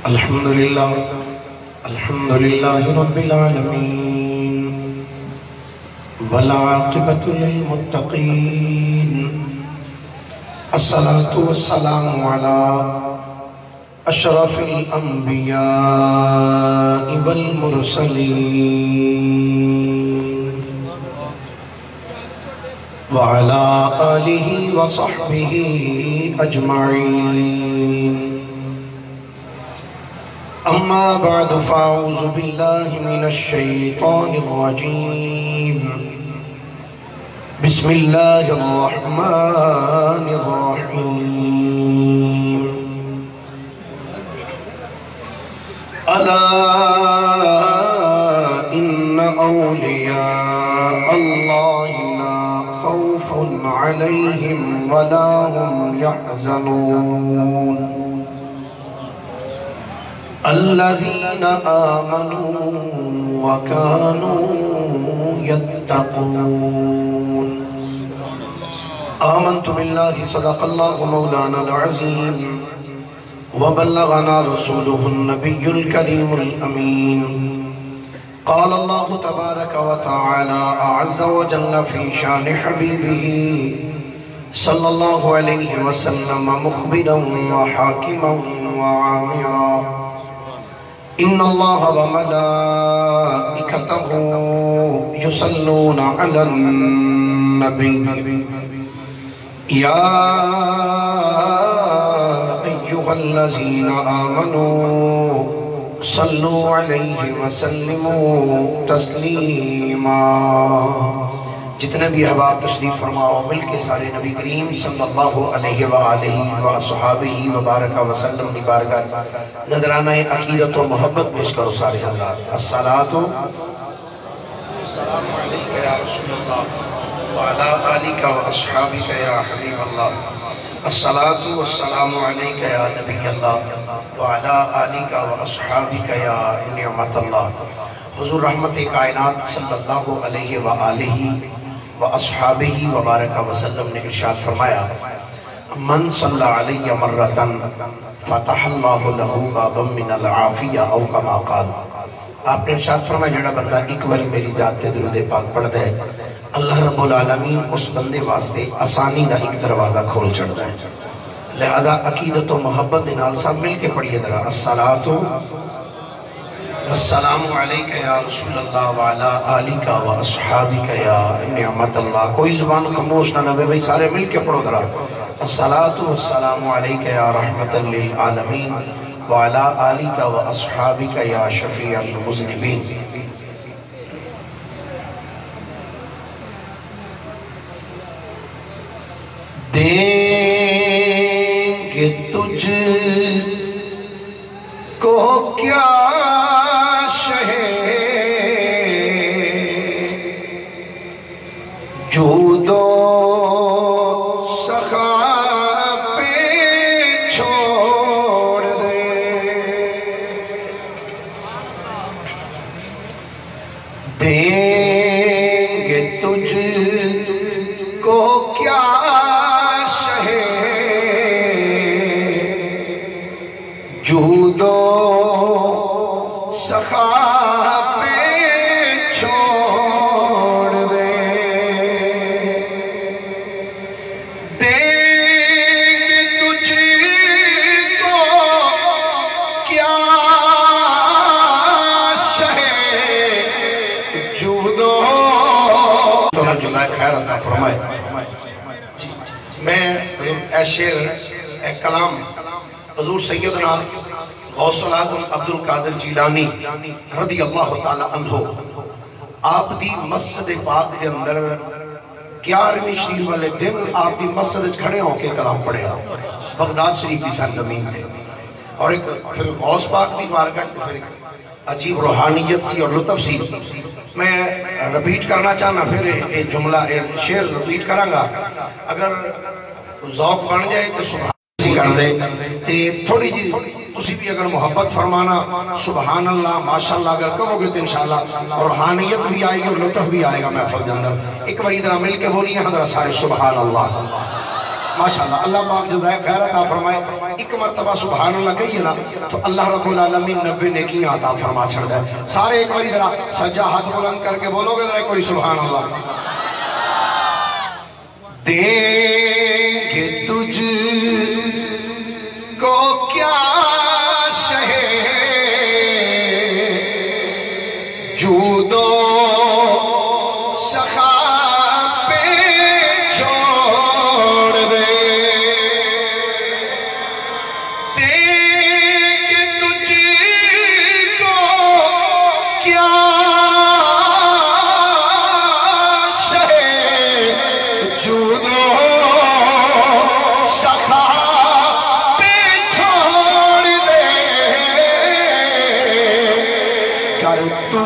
الحمدللہ رب العالمین والعاقبۃ للمتقین الصلاة والسلام علی اشرف الانبیاء والمرسلین وعلی آلہ وصحبہ اجمعین اما بعد فاعوذ باللہ من الشیطان الرجیم بسم اللہ الرحمن الرحیم الا ان اولیاء اللہ لا خوف علیہم ولا هم يحزنون الذين آمنوا وكانوا يتقون آمنت بالله صدق الله مولانا العظيم وبلغنا رسوله النبي الكريم الأمين قال الله تبارك وتعالى أعز وجل في شان حبيبه صلى الله عليه وسلم مخبرا وحاكما وعامرا إن الله وملائكته يصلون على النبي يا أيها الذين آمنوا صلوا عليه وسلموا تسليما جتنے بھی احباب تشریف فرماؤ مل کے سارے نبی کریم صلی اللہ علیہ وآلہ وصحابہ وبارک وسلم دی بارگاہ نظرانہ عقیدت و محبت پیش کرو سارے حضرات الصلاة والسلام علیکہ یا رسول اللہ وعلا آلکہ واصحابکہ یا حبیب اللہ الصلاة والسلام علیکہ یا نبی اللہ وعلا آلکہ واصحابکہ یا نعمت اللہ حضور رحمت کائنات صلی اللہ علیہ وآلہ وَأَصْحَابِهِ وَبَارَكَ وَسَلَّمْ نے ارشاد فرمایا من صلی علیہ مرتن فتح اللہ لہو بابا من العافیہ او کما قال آپ نے ارشاد فرمایا جڑا بندہ ایک باری میری ذات تے درود پاک پڑھ دے اللہ رب العالمین اس بندے واسطے آسانی دا ایک دروازہ کھول چڑھ دے لہذا عقیدت و محبت دنال سب مل کے پڑھئے درہ الصلاة السلام علیکہ یا رسول اللہ وعلا آلکہ واصحابکہ یا نعمت اللہ کوئی زبان خموش نہ نبے بھئی سارے مل کے پڑھو درہ الصلاة والسلام علیکہ یا رحمت للعالمین وعلا آلکہ واصحابکہ یا شفیع المذنبین دیں گے تجھ کو کیا جود و سخا پہ چھوڑ دے دیں گے تجھ کو کیا شہ جود و سخا میں اے شعر اے کلام حضور سیدنا غوث العظم عبدالقادر جیلانی رضی اللہ تعالی عنہ آپ دی مسجد پاک دے اندر 11ویں شریف والے دن آپ دی مسجد کھڑے ہوں کے کلام پڑھے بغداد شریف کی سرزمین دے اور ایک پھر غوث پاک دی بارگاہ پھر عجیب روحانیت سی اور لطف سی میں رپیٹ کرنا چاہنا پھر ایک جملہ ایک شعر رپیٹ کروں گا اگر ذوق بن جائے تو سبحان کر دے تھوڑی جی اسی بھی اگر محبت فرمانا سبحان اللہ ماشاءاللہ اگر کہو گے تو انشاءاللہ روحانیت بھی آئے گی اور لطف بھی آئے گا محفل کے اندر ایک بار ادھر مل کے بولیے حضرت سارے سبحان اللہ ماشاءاللہ اللہ پاک جزائے خیر عطا فرمائے ایک مرتبہ سبحان اللہ کہیے نا تو اللہ رب العالمین 90 نیکیاں عطا فرما چھڑ دے سارے ایک باری ذرا سجا ہاتھ بلند کر کے بولو گے ذرا کوئی سبحان اللہ دیں گے تجھ کو کیا شہے جود و سخا پہ چھوڑ دے دیں گے تجھ کو کیا شہے جود و سخا پہ چھوڑ دے کر تو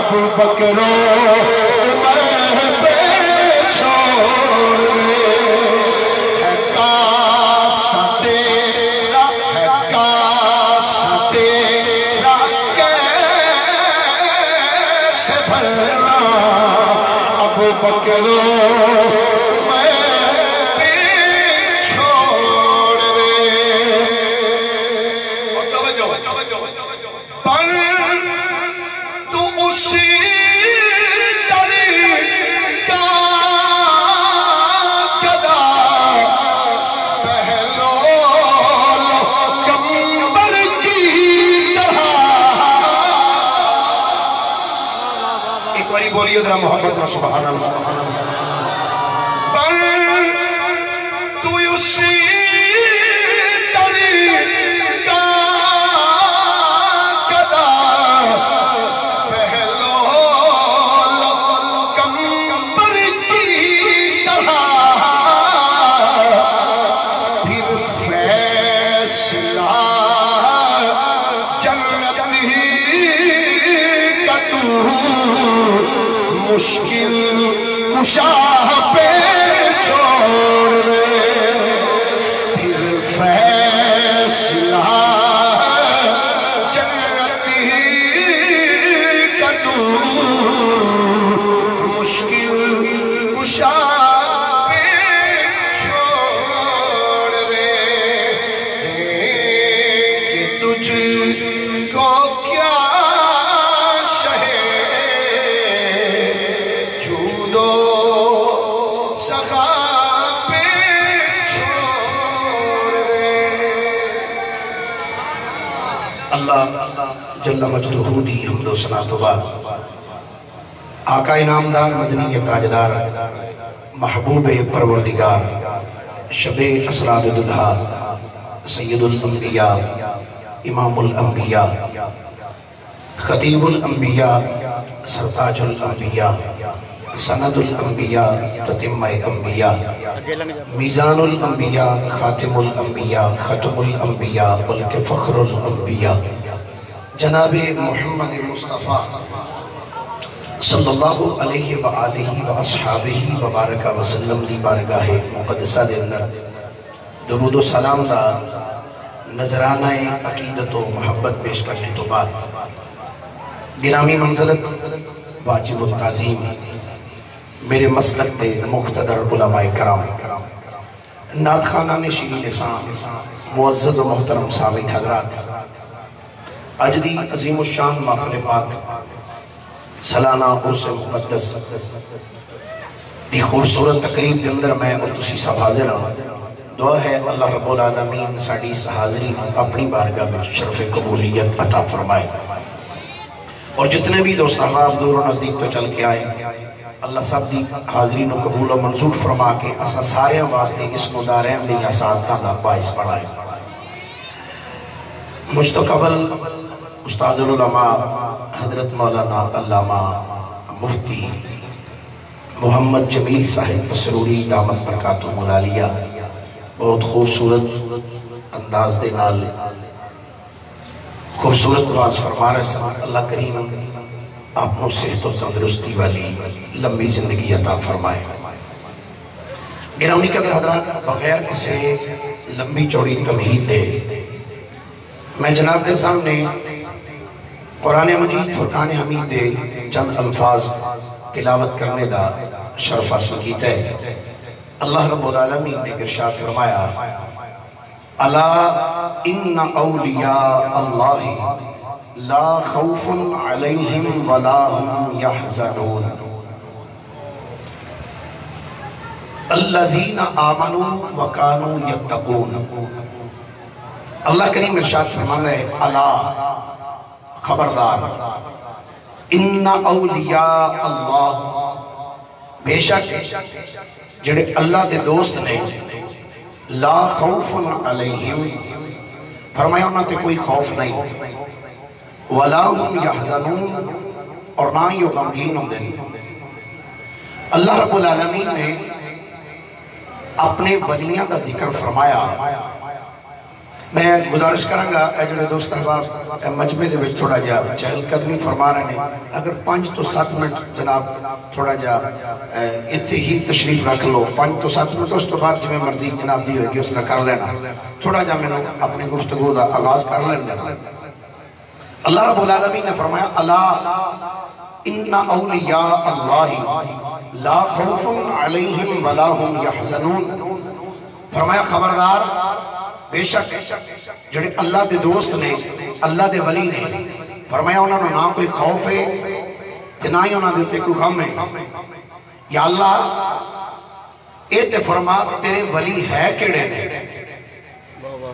ابو بکر عمر پہ چھوڑ ہے کاسا تیرا کیسے بھرنا ابو بکر بولیے ذرا محبت رہا سبحان اللہ پر تو اسی طریقہ کدا پہلو کمبر کی طرح پھر فیصلہ جنت ہی کا تو مشکل کشا پہ چھوڑ دے پھر فیصلہ جنت ہی کا تو مشکل کشا پہ چھوڑ دے کہ تجھ کو کیا اللہ جل مجدہ دی حمد و ثنا تو بعد آقا انعامدار مدنی تاجدار محبوب پروردگار شب اسرار دلہا سید الانبیاء امام الانبیاء خطیب الانبیاء سرتاج الانبیاء سند الانبیاء تتمہ انبیاء میزان الانبیاء خاتم الانبیاء ختم الانبیاء بلکہ فخر الانبیاء جناب محمد مصطفیٰ صلی اللہ علیہ وآلہ وآصحابہ وبارکہ وسلم دی بارگاہ مقدسہ دے اندر درود و سلام دا نظرانہ عقیدت و محبت پیش کرنے تو بعد گرامی منزلت واجب التعظیم میرے مسلک دے مقتدر علماء کرام نعت خانہ شیرین لسان معزز و محترم سامعین حضرات آج دی عظیم الشان محفل پاک سالانہ عرس مقدس دی خوبصورت تقریب دے اندر میں اور تسی سب حاضر ہوں دعا ہے اللہ رب العالمین ساڑی اس حاضری اپنی بارگاہ میں شرف قبولیت عطا فرمائے اور جتنے بھی دوست احباب دور و نزدیک تو چل کے آئے اللہ سب دی حاضرین و قبول و منظور فرما کے اسا سارے واسطے اس مدارین دیا سعادتہ دا باعث بڑھائے مجھ تو قبل استاد العلماء حضرت مولانا علامہ مفتی محمد جمیل صاحب سروری دامت برکاتہ ملالیہ بہت خوبصورت انداز دے نال خوبصورت باز فرما رہے ہیں اللہ کریم آپ کو صحت و تندرستی والی لمبی زندگی عطا فرمائے گرامی قدر حضرات بغیر کسی لمبی چوڑی تمہید دے میں جناب دے سامنے قرآن مجید فرقان حمید دے چند الفاظ تلاوت کرنے دا شرف حاصل کیتا ہے اللہ رب العالمین نے ارشاد فرمایا الا ان اولیاء اللہ لا خوف علیہم ولا هم يحزنون الذین آمنوا وکانوا یتقون اللہ کریم ارشاد فرماتا ہے الا خبردار ان اولیاء اللہ بے شک جڑے اللہ دے دوست نے لا خوف علیہم فرمایا انہوں تے کوئی خوف نہیں وَلَا هُمْ يَحْزَنُونَ اور نہ ہی غمگین ہوں دیں اللہ رب العالمین نے اپنے ولیاں دا ذکر فرمایا میں گزارش کروں گا اے جڑے دوست احباب مجمع دے وچ تھوڑا جا چہل قدمی فرما رہے ہیں اگر 5 تو 7 منٹ جناب تھوڑا جا اتھے ہی تشریف رکھ لو 5 تو 7 منٹ اس تو بعد جمیں مرضی جناب دی ہوگی اس نے کر لینا تھوڑا جا میں نے اپنی گفتگو دا آغاز کر لینا اللہ رب العالمین نے فرمایا الا ان اولیاء اللہ لا خوف علیہم ولا هم يحزنون فرمایا خبردار بے شک جڑے اللہ دے دوست نے اللہ دے ولی نے فرمایا انہوں نے نہ کوئی خوف ہے کہ نہ ہی انہوں نے کوئی غم ہے یا اللہ اے تے فرما تیرے ولی ہے کیڑے نے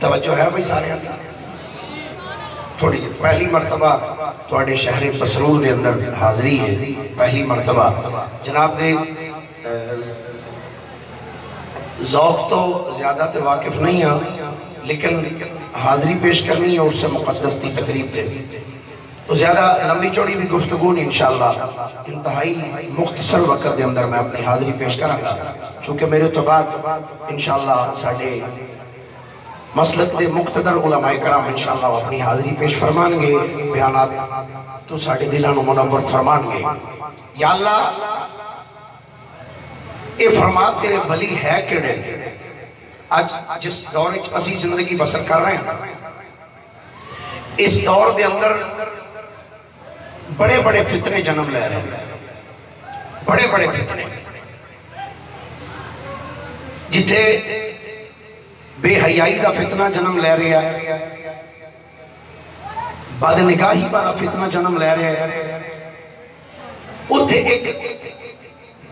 توجہ ہے بھائی سارے تھوڑی پہلی مرتبہ تواڈے شہر مسرور دے اندر حاضری ہے پہلی مرتبہ جناب دے ذوق تو زیادہ تے واقف نہیں ہے لیکن حاضری پیش کرنی ہے اور سے مقدس دی تقریب دے تو زیادہ لمبی چوڑی بھی گفتگو نہیں انشاءاللہ انتہائی مختصر وقت دے اندر میں اپنی حاضری پیش کروں گا چونکہ میرے تو بعد انشاءاللہ ساڑھے مسلک دے مقتدر علماء کرام انشاءاللہ اپنی حاضری پیش فرمان گے بیانات تو ساڑھے دلانو منور فرمان گے یا اللہ اے فرمات تیرے ولی ہے کیڑے آج جس دور اسی زندگی بسر کر رہے ہیں اس دور دے اندر بڑے بڑے فتنے جنم لے رہے ہیں بڑے بڑے فتنے جتھے بے حیائی دا فتنہ جنم لے رہے ہیں بد نگاہی والا فتنہ جنم لے رہے ہیں اتھے ایک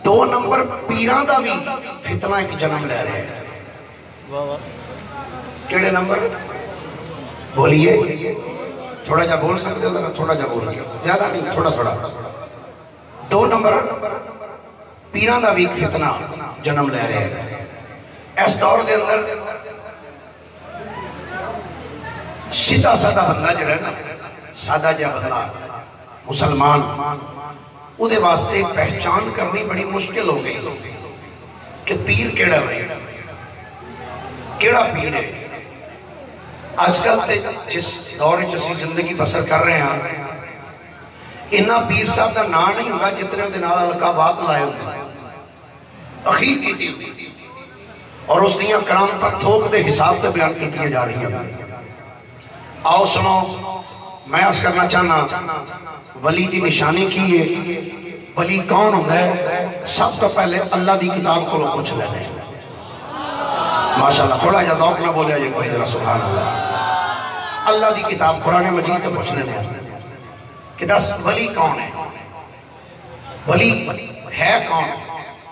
2 نمبر پیران دا بھی فتنہ ایک جنم لے رہے ہیں کیڑے نمبر بولیے تھوڑا جا بول سکتے ہو ذرا تھوڑا جا بول کے زیادہ نہیں تھوڑا تھوڑا 2 نمبر پیران دا ویک فتنہ جنم لے رہے ہیں اس دور دے اندر سیدھا سادہ بندہ جو رہنا سادہ جا بندہ مسلمان او دے واسطے پہچان کرنی بڑی مشکل ہو گئی کہ پیر کیڑا ہے کیڑا پیر ہے آج کل جس دور جسی زندگی بسر کر رہے ہیں انہا پیر صاحب دا نام نہیں ہوگا جتنے دنال القابات لائے ہوتے ہیں اخیر کی دی اور اس دیاں کرام تک تھوک دے حساب تے بیان کی دیئے جا رہی ہیں آؤ سنو میں اس کرنا چاہنا ولی دی نشانی کی ہے ولی کون ہوتا ہے سب تو پہلے اللہ دی کتاب کو لوگ پوچھ لینے ماشاءاللہ تھوڑا جا ذوق نہ بولیا جائے کوئی ذرا سبحان اللہ دی کتاب قرآن مجید کو پوچھ لینے کہ دس ولی کون ہے ولی ہے کون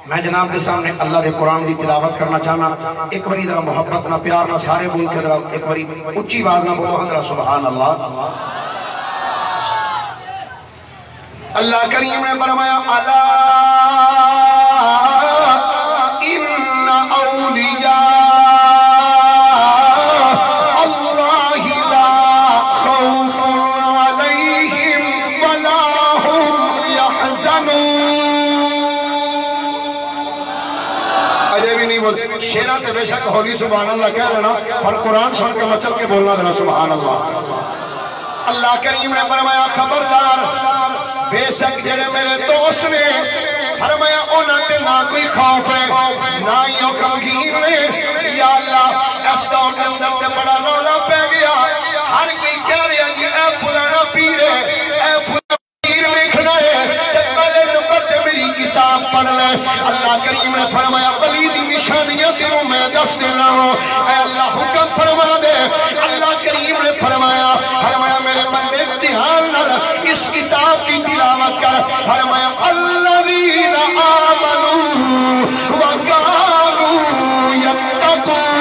میں جناب کے سامنے اللہ دے قرآن دی تلاوت کرنا چاہنا ایک باری ذرا محبت نہ پیار نہ سارے بول کے ذرا ایک باری اچھی بات نہ بولو ذرا سبحان اللہ اللہ کریم نے فرمایا الا ان اولیاء اللہ لا خوف علیہم ولا هم یحزنون شیرہ تے بے شک ہولی سبحان اللہ کہہ لینا اور قرآن سن کے مچل کے بولنا دینا سبحان اللہ اللہ کریم نے فرمایا خبردار بے شک جڑے میرے دوست نے فرمایا انہاں تے نہ کوئی خوف ہے نہ ہی غمگین ہے یا اللہ اس دور کے اندر تے بڑا رولا پہ گیا ہر کوئی کہہ رہا جی اے فلانا پیر ہے اے فلانا پیر ویکھنا ہے تے پہلے نمبر تے میری کتاب پڑھ لے اللہ کریم نے فرمایا ولی دی نشانیاں تینوں میں دس دینا ہوں اے اللہ حکم فرما دے اللہ کریم نے فرمایا میرے بندے دھیان نال اس کتاب کی تلاوت کر فرمایا الذین آمنوا وکانوا یتقون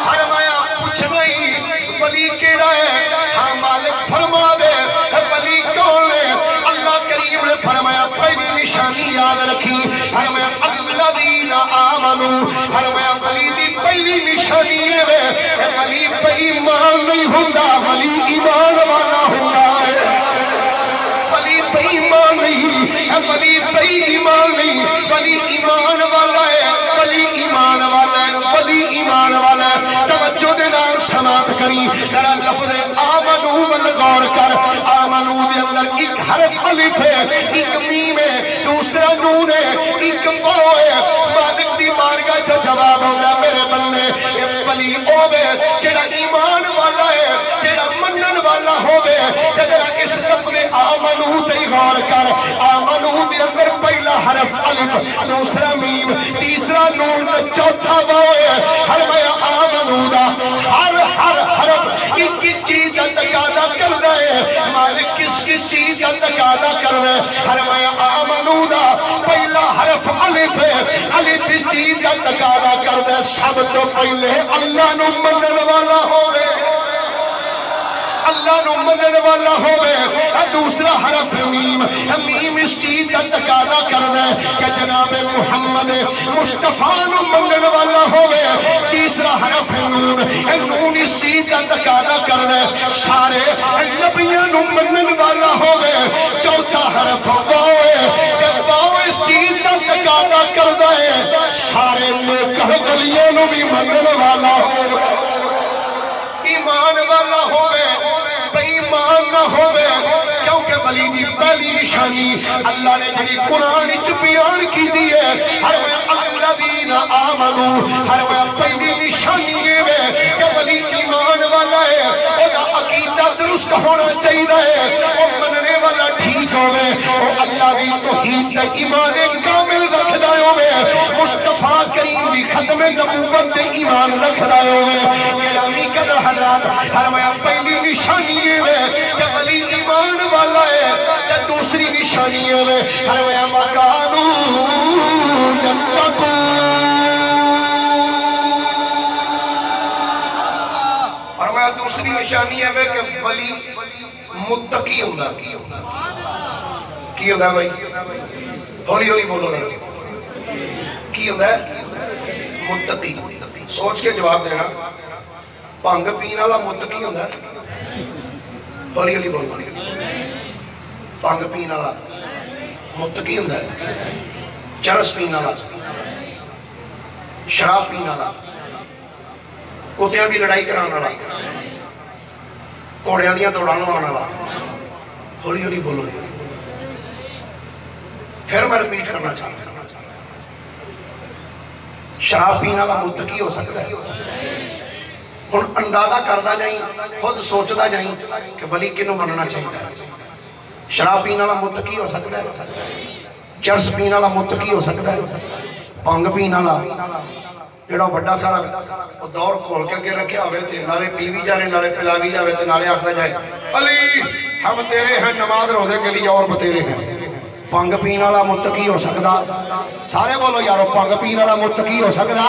فرمایا پوچھ نہیں ولی کیڑا ہے ہاں مالک فرما دے ولی کون ہے اللہ کریم نے فرمایا پہلی نشانی یاد رکھی فرمایا الذین آمنوا فرمایا ولی دی پہلی نشانی ہے ولی پہ ایمان نہیں ہوندہ ولی ایمان والا ہوندہ ہے ولی پہ ایمان نہیں ولی پہ ایمان نہیں ولی ایمان والا ہے ولی ایمان والا ہے ولی ایمان والا ہے توجہ دینا سماعت کری ذرا لفظ آمنو والغور کر آمنو دے اندر ایک حرف الف ہے ایک میم ہے دوسرا نون ہے ایک واو ہے مالک دی مارگاہ جو جواب ہوگا میرے بندے ولی ہوئے جڑا ایمان والا ہے جڑا منن والا ہوئے جڑا اس لفظ آمنو تے غور کر آمنو دے اندر پہلا حرف الف دوسرا میم تیسرا نون چوتھا واو ہے فرمایا آمنو دا ہر حرف ایک چیز کا تقاضا کر دے مالک کس کی چیز کا تقاضا کر دے فرمایا آمنو دا پہلا حرف الف ہے الف اس چیز کا تقاضا کر دے سب تو پہلے اللہ نو منن والا ہوئے اللہ نو منن والا ہوئے دوسرا حرف میم میم اس چیز کا تقاضا کر دے کہ جناب محمد مصطفیٰ نو منن والا ہوئے تیسرا حرف نون نون اس چیز کا تقاضا کر دے سارے نبیوں نو منن والا ہوئے چوتھا حرف واو ہے کہ واو اس چیز کا تقاضا کر دے سارے نیک ولیوں نو بھی منن والا ہوئے ایمان والا ہوئے بے ایمان نہ ہوئے کیونکہ ولی دی پہلی نشانی اللہ نے جلی قرآن بیان کی دیئے ہر میں الذین آمنوا ہر میں پہلی نشانی ہے کہ ولی ایمان والا ہے وہ عقیدہ درست ہونا چاہیے وہ مننے والا ٹھیک ہوئے وہ اللہ دی توحید تے ایمان کامل رکھ دائے ہوئے مصطفیٰ کریم دی ختم نبوت تے ایمان رکھ دائے ہوئے گرامی قدر حضرات ہر میں پہلی نشانی ہے کہ ولی ایمان والا ہے کہ دوسری نشانی ہے ہر میں مکانو یتقون دوسری نشانی ہے کہ ولی متقی ہوتا کی ہوتا ہے بھائی ہولی ہولی بولو کی ہوتا ہے متقی سوچ کے جواب دینا بھنگ پین والا متقی ہوتا ہے ہولی ہولی بولو بھنگ پین والا متقی ہوتا ہے چرس پین والا شراب پین والا کتیاں دی لڑائی کران والا گھوڑیاں دیاں دوڑاں لوان والا ہولی ہولی بولو پھر میں رپیٹ کرنا چاہتا ہوں شراب پینے والا متقی ہو سکتا ہے ہن اندازہ کردا جائیں خود سوچدا جائیں کہ ولی کنوں مننا چاہیے شراب پینے والا متقی ہو سکتا ہے چرس پینے والا متقی ہو سکتا ہے بھنگ پینے والا جڑا بڑا سارا دور کھول کے اگے رکھیا ہوئے تے نالے پی بھی جانے نالے پلا بھی جاوے تے نالے آکھدا جائے علی ہم تیرے ہیں نماز روزے کے لیے اور بتیرے ہیں بھنگ پین والا متقی ہو سکدا سارے بولو یارو بھنگ پین والا متقی ہو سکدا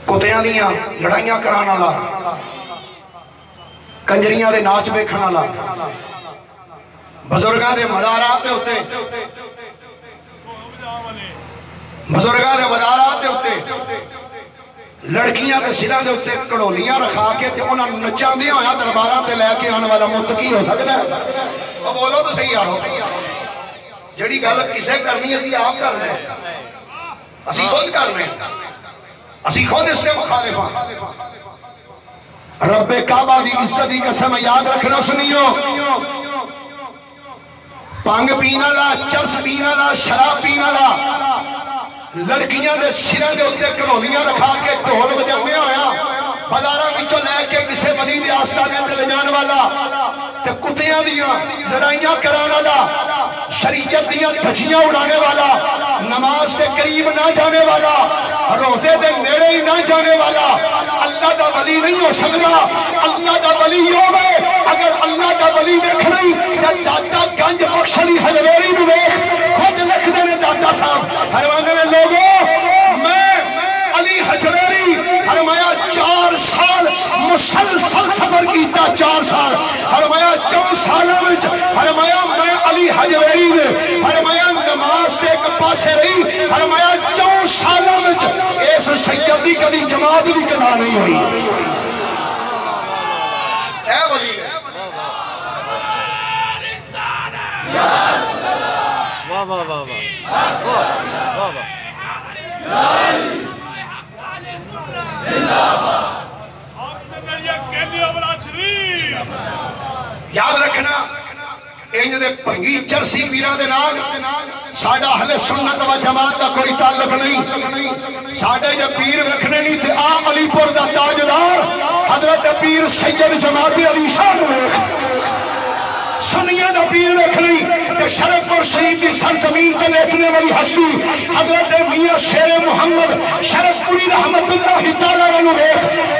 کتیاں دیاں لڑائیاں کران والا کنجریاں دے ناچ ویکھن والا بزرگاں دے مزارات دے اوتے بزرگاں دے مزارات دے اوتے لڑکیاں دے سراں دے اوتے کڑولیاں رکھا کے تے انہاں نوں نچاندیاں ہویا درباراں تے لے کے آن والا متقی ہو سکدا ہے او بولو تو صحیح یارو جڑی گل کسے کرنی اسی آپ کرنا ہے اسی خود کرنا ہے اسی خود اس نے مخالف ہاں رب کعبہ دی عزت دی قسم یاد رکھنا سنیو بھنگ پین والا چرس پین والا شراب پین والا لڑکیاں دے سراں دے اوتے کڑولیاں رکھا کے ڈھول بجاندے ہویا بازاراں وچوں لے کے کسے ولی دے آستانے تے لے جان والا تے کتیاں دیاں لڑائیاں کران والا شریعت دیاں دھجیاں اڑانے والا نماز کے قریب نہ جانے والا روزے دے نیڑے ہی نہ جانے والا اللہ دا ولی نہیں ہو سکتا اللہ دا ولی ہوے اگر اللہ دا ولی دیکھنا تے داتا گنج بخش علی حجویری نوں ویکھ خود لکھ دے نے داتا صاحب فرماندے نے لوگو میں علی حجویری فرمایا 4 سال مسلسل سفر کیتا 4 سال فرمایا 4 سالاں وچ فرمایا میں علی حجویری نے فرمایا نماز تے ایک پاسے رہی فرمایا 4 سالاں وچ اس سید دی کبھی جماعت بھی قضا نہیں ہوئی اے ولی واہ واہ واہ واہ یاد رکھنا انج دے بھنگی چرسی پیراں دے نال ساڈا اہل سنت و جماعت دا کوئی تعلق نہیں ساڈے جو پیر رکھنے نہیں تے آ علی پور دا تاجدار حضرت پیر سید جماعت علی شاہ ویکھ سنیہ دا پیر رکھنی کہ شرف پور شریف کی سرزمین پہ لیٹنے والی ہستی حضرت میاں شیر محمد شرف پوری رحمت اللہ تعالیٰ عنہ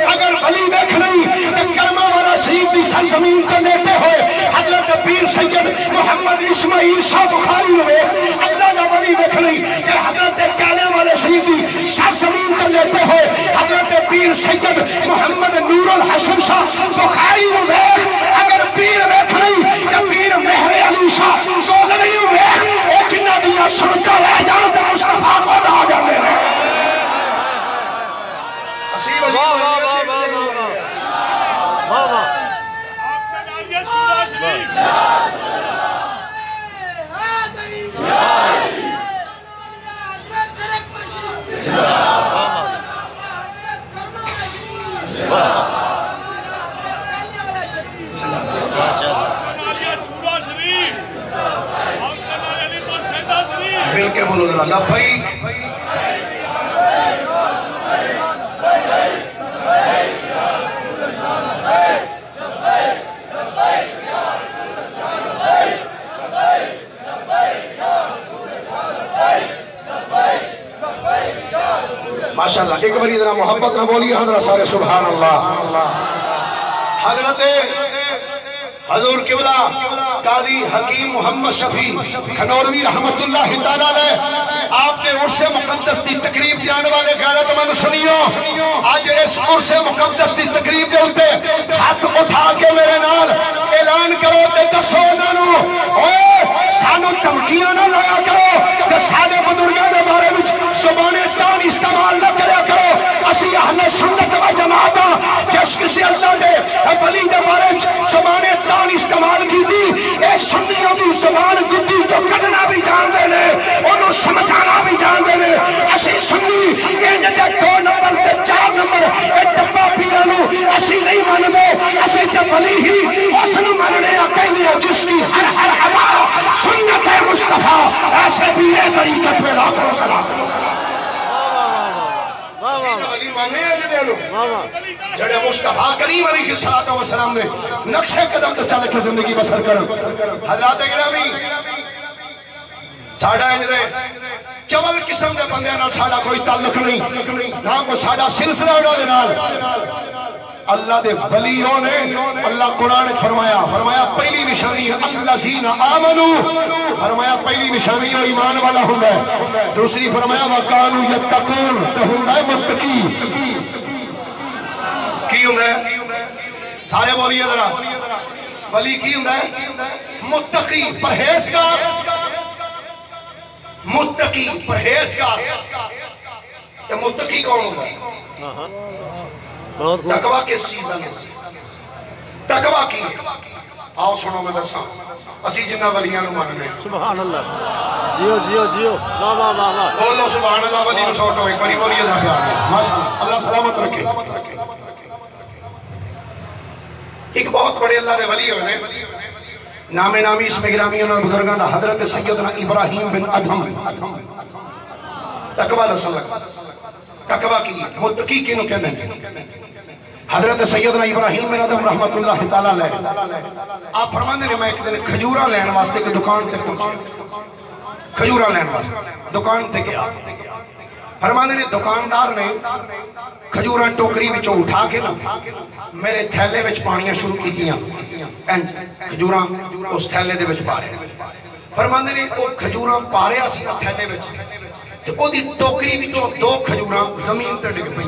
اگر ولی دیکھنی کہ کرمہ والا شریف کی سرزمین پہ لیٹے ہوئے حضرت پیر سید محمد اسماعیل شاہ بخاری ہوئے اللہ کا ولی دیکھنی کہ حضرت کالے والے شریف کی سرزمین پہ لیٹے ہوئے حضرت پیر سید محمد نور الحسن شاہ بخاری ہوئے اگر پیر دیکھنی پیر مہر علی شاہ سولنی ہوئے اے جنہ دیا سنتا رہ جانتا مصطفیٰ خود آ جانے رہے واہ واہ واہ واہ واہ واہ آپ کا نالیت چورا شریف مل کے بولو ذرا لبیک ماشاءاللہ ایک باری ذرا محبت نہ بولیے حضرت سارے سبحان اللہ حضرت حضور قبلہ قاضی حکیم محمد شفیع کھنوروی رحمت اللہ تعالیٰ علیہ آپ نے عرص مقدس کی تقریب جان والے غیرت مند سنیو آج اس عرص مقدس کی تقریب دے ہوتے ہاتھ اٹھا کے میرے نال اعلان کرو تے دسو نانو سانو تمکیاں نہ لایا کرو کہ سارے بزرگاں دے بارے وچ زبان تان استعمال نہ کریا کرو اسی اہل سنت و جماعت جس کسی اللہ دے ولی دے بارے وچ زبان تان استعمال کی تھی اے سنیوں دی زبان گدی جو کڈنا بھی جان دے نے اونوں سمجھانا بھی جان دے نے اسی سنی انج دے 2 نمبر تے 4 نمبر اے ڈبا پیراں نو اسی نہیں مان دے اسی تے ولی ہی اس نو مننے آ کہندے جس کی ہر ہر ادا سنت مصطفیٰ ایسے پیرے طریقت میں لا کرو سلام جڑے مصطفیٰ کریم علیہ السلام نے نقشے قدم تے چل کے زندگی بسر کرو حضرات گرامی ساڑھا انجدے چول قسم دے بندے نال ساڑھا کوئی تعلق نہیں نہ کوئی ساڑھا سلسلہ اڑا دے نال اللہ دے ولیوں نے اللہ قرآن فرمایا پہلی نشانی الذین آمنوا فرمایا پہلی نشانی ایمان والا ہوں گے دوسری فرمایا وَقَالُوا يَتَّقُونَ تو ہوں گے متقی کی ہوں گے سارے بولیے ذرا ولی کی ہوں گے متقی پرہیزگار متقی پرہیزگار یہ متقی کون ہوں گے تقوی کس چیز ہے تقوی کی آؤ سنو میں دساں اسی جنہ ولیاں نو ماننے سبحان اللہ جیو جیو جیو واہ واہ واہ واہ بولو سبحان اللہ ودی نو سوٹو ایک باری بولیے ذرا پیار ماشاءاللہ اللہ سلامت رکھے ایک بہت بڑے اللہ دے ولی ہوئے نام نامی اسم گرامی انہوں بزرگاں دا حضرت سیدنا ابراہیم بن ادھم تقوی دسن لگا تقوی کی متقی کینو کہنے ہیں حضرت سیدنا ابراہیم بن ادھم رحمت اللہ تعالیٰ لے آپ فرماندے نے میں ایک دن کھجورہ لین واسطے کہ دکان تے پہنچے کھجورہ لین واسطے دکان تے گیا فرماندے نے دکاندار نے کھجورہ ٹوکری وچوں اٹھا کے نا میرے تھیلے وچ پانیاں شروع کی دیاں کھجورہ اس تھیلے دے وچ پارے فرماندے نے وہ کھجورہ پارے اسی نا تھیلے وچ تو وہ دی ٹوکری وچوں 2 کھجورہ زمین تے ڈگ پئی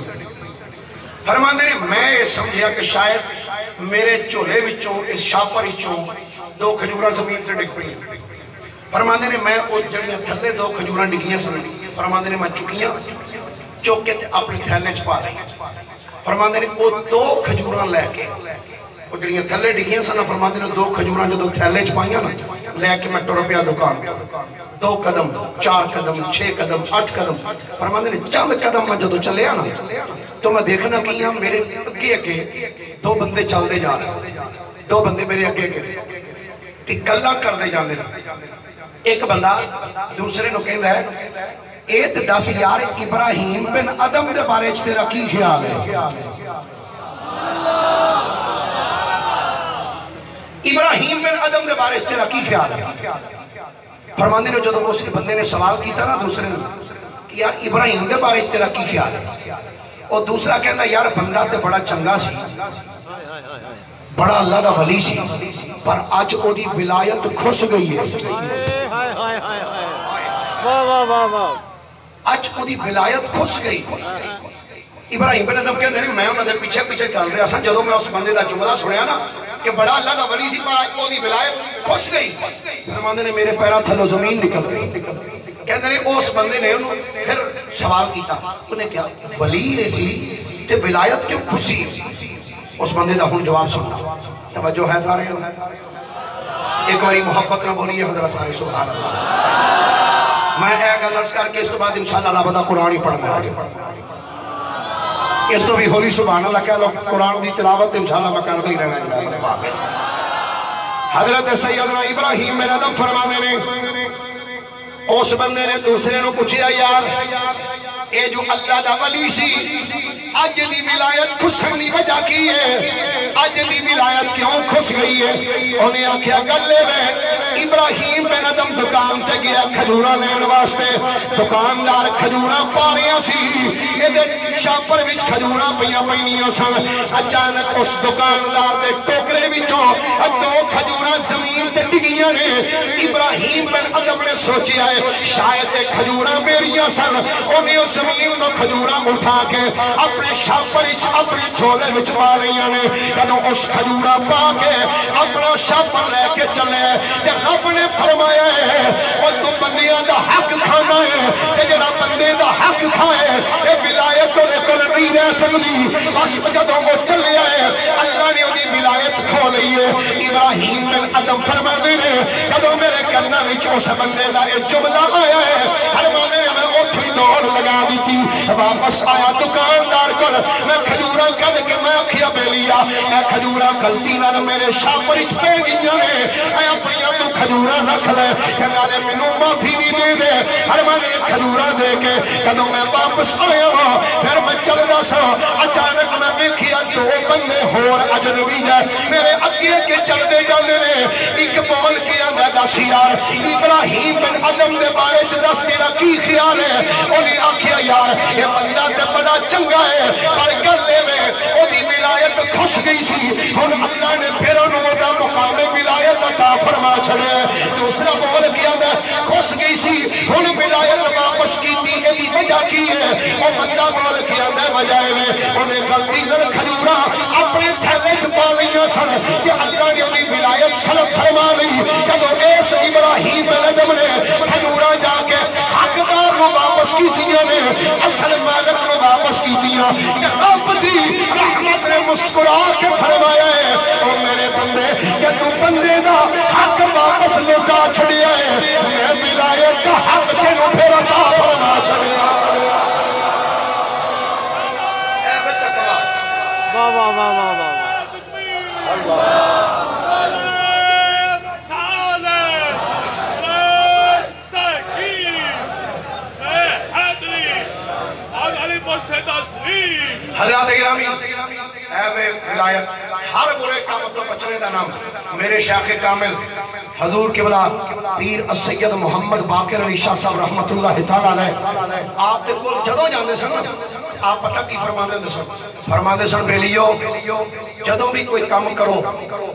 فرماندے نے میں یہ سمجھیا کہ شاید میرے چولے وچوں اس شاپر وچوں 2 کھجورہ زمین تے ڈگ پئی فرماندے نے میں وہ جڑیاں تھلے 2 کھجورہ ڈگیاں سن فرماندے نے میں چکیاں چوک کے اپنے تھیلے چ پا رہی فرماندے نے وہ 2 کھجورہ لے کے وہ جڑیاں تھلے ڈگیاں سن فرماندے نے 2 کھجورہ جو 2 تھیلے چ پائیاں نا لے کے میں ٹر پیا دکان 2 قدم 4 قدم 6 قدم 8 قدم فرماندے نے چند قدم میں جدو چلے نا تو میں دیکھنا کہ میرے اگے اگے 2 بندے چل دے جا رہے 2 بندے میرے اگے اگے تے گلاں کر دے جاندے ایک بندہ دوسرے نو کہندا ہے اے تے دس یار ابراہیم بن ادم دے بارے وچ تیرا کی خیال ہے ابراہیم بن ادم دے بارے وچ تیرا کی خیال ہے فرماندے نے جدوں اس بندے نے سوال کیتا نا دوسرے نے کہ یار ابراہیم دے بارے وچ تیرا کی خیال ہے اور دوسرا کہندا یار بندہ تے بڑا چنگا سی بڑا اللہ دا ولی سی پر آج او دی ولایت کھس گئی ہے آج او دی ولایت کھس گئی ابراہیم بن ادم کہندے نے میں انہاں دے پیچھے پیچھے چل رہا سا جدوں میں اس بندے دا جملہ سنیا نا کہ بڑا اللہ دا ولی سی پر آج او دی ولایت کھس گئی فرماندے نے میرے پیراں تھلوں زمین نکل گئی کہندے نے اس بندے نے انہوں پھر سوال کیتا انہیں کیا ولی سی تے ولایت کیوں کھسی اس بندے دا ہن جواب سننا توجہ ہے سارے ایک باری محبت نہ بولیے حضرت سارے سبحان اللہ میں ایک گل عرض کر کے اس تو بعد انشاءاللہ اللہ بدا قرآن ہی پڑھنا ہے اس تو بھی ہولی سبحان اللہ کہہ لو قرآن دی تلاوت انشاءاللہ میں کر دی رہنا ہے حضرت سیدنا ابراہیم بن ادم فرمانے نے اس بندے نے دوسرے نو پوچھیا یار اے جو اللہ دا ولی سی اج دی ولایت کھسن دی وجہ کی ہے اج دی ولایت کیوں کھس گئی ہے انہیں آکھیا گلے میں ابراہیم بن ادم دکان تے گیا کھجورا لین واسطے دکاندار کھجورا پا رہا سی یہ شاپر وچ کھجورا پیاں پینیاں سن اچانک اس دکاندار دے ٹوکرے وچوں دو کھجورا زمین تے ڈگیاں نے ابراہیم بن ادم نے سوچیا ہے شاید یہ کھجورا میریاں سن انہیں اس زمین تو کھجورا اٹھا کے اپنے شاپر وچ اپنے جھولے وچ پا لیاں نے کدوں اس کھجورا پا کے اپنا شاپر لے کے چلے کہ رب نے فرمایا ہے وہ تو بندیاں دا حق کھانا ہے کہ جڑا بندے دا حق کھائے یہ ولایت دے کول نہیں رہ سکتی بس جدوں وہ چلے آئے اللہ نے اودی ولایت کھو لئی ہے ابراہیم بن ادم فرماندے نے جدوں میرے کنا وچ اس بندے دا یہ جملہ آیا ہے فرماندے نے میں اوتھے دوڑ لگا دیتی واپس آیا دکاندار کول میں کھجورا کڈ کے میں آکھیا بیلیا اے کھجورا غلطی نال میرے شاپر وچ پے گئیاں نے اے اپنیاں تو کھجورا رکھ لے کہ نالے مینوں معافی بھی دے دے فرماندے نے کھجورا دے کے کدوں میں واپس آیا وا پھر میں چلدا سا اچانک میں ویکھیا دو بندے ہور اجنبی جائے میرے اگے کے چلدے جاندے نے ایک بول کے آندا دس یار ابراہیم بن ادم دے بارے چ دس تیرا کی خیال ہے انہیں آکھیا یار یہ بندہ تے بڑا چنگا ہے پر گلے میں اودی ولایت کھس گئی سی ہن اللہ نے پھر انہوں دا مقام ولایت عطا فرما چھڑے دوسرا بول کے آندا کھس گئی سی ہن ولایت واپس کیتی اے دی وجہ کی ہے او بندہ بول کے آندا بجائے میں انہیں غلطی نال کھجورا اپنے تھیلے چ پا لیاں سن کہ اللہ نے اودی ولایت سلب فرما لئی جدوں اس ابراہیم بن ادم نے کھجورا جا کے حقدار نو واپس کیتیاں نے اصل مالک نو واپس کیتیاں کہ رب دی رحمت نے مسکرا کے فرمایا ہے او میرے بندے کہ تو بندے دا حق واپس لوٹا چھڑیا ہے میں ولایت دا حق تینوں پھر عطا فرما چھڑیا واہ واہ واہ واہ واہ حضرات گرامی اے بے ولایت ہر برے کام تو بچنے دا نام میرے شیخ کامل حضور قبلہ پیر السید محمد باقر علی شاہ صاحب رحمت اللہ تعالیٰ علیہ آپ دے کول جدوں جاندے سن آپ پتہ کی فرماندے سن بیلیو جدوں بھی کوئی کام کرو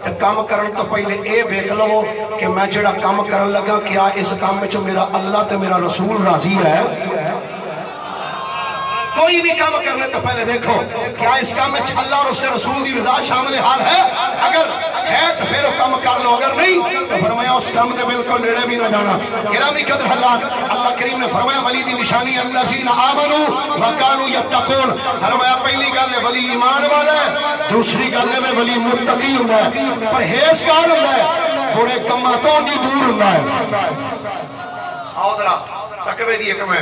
تے کام کرن تو پہلے اے ویکھ لو کہ میں جڑا کام کرن لگا کیا اس کام وچ میرا اللہ تے میرا رسول راضی ہے کوئی بھی کام کرنے تو پہلے دیکھو کیا اس کام میں اللہ اور اس کے رسول دی رضا شامل حال ہے اگر ہے تو پھر وہ کام کر لو اگر نہیں تو فرمایا اس کام دے بالکل نیڑے بھی نہ جانا گرامی قدر حضرات اللہ کریم نے فرمایا ولی دی نشانی الذین آمنوا وکانوا یتقون فرمایا پہلی گل ہے ولی ایمان والا ہے دوسری گل ہے ولی متقی ہوندا ہے پرہیزگار ہوندا ہے برے کاماں تو بھی دور ہوندا ہے آؤ ذرا تقوی دی ایک میں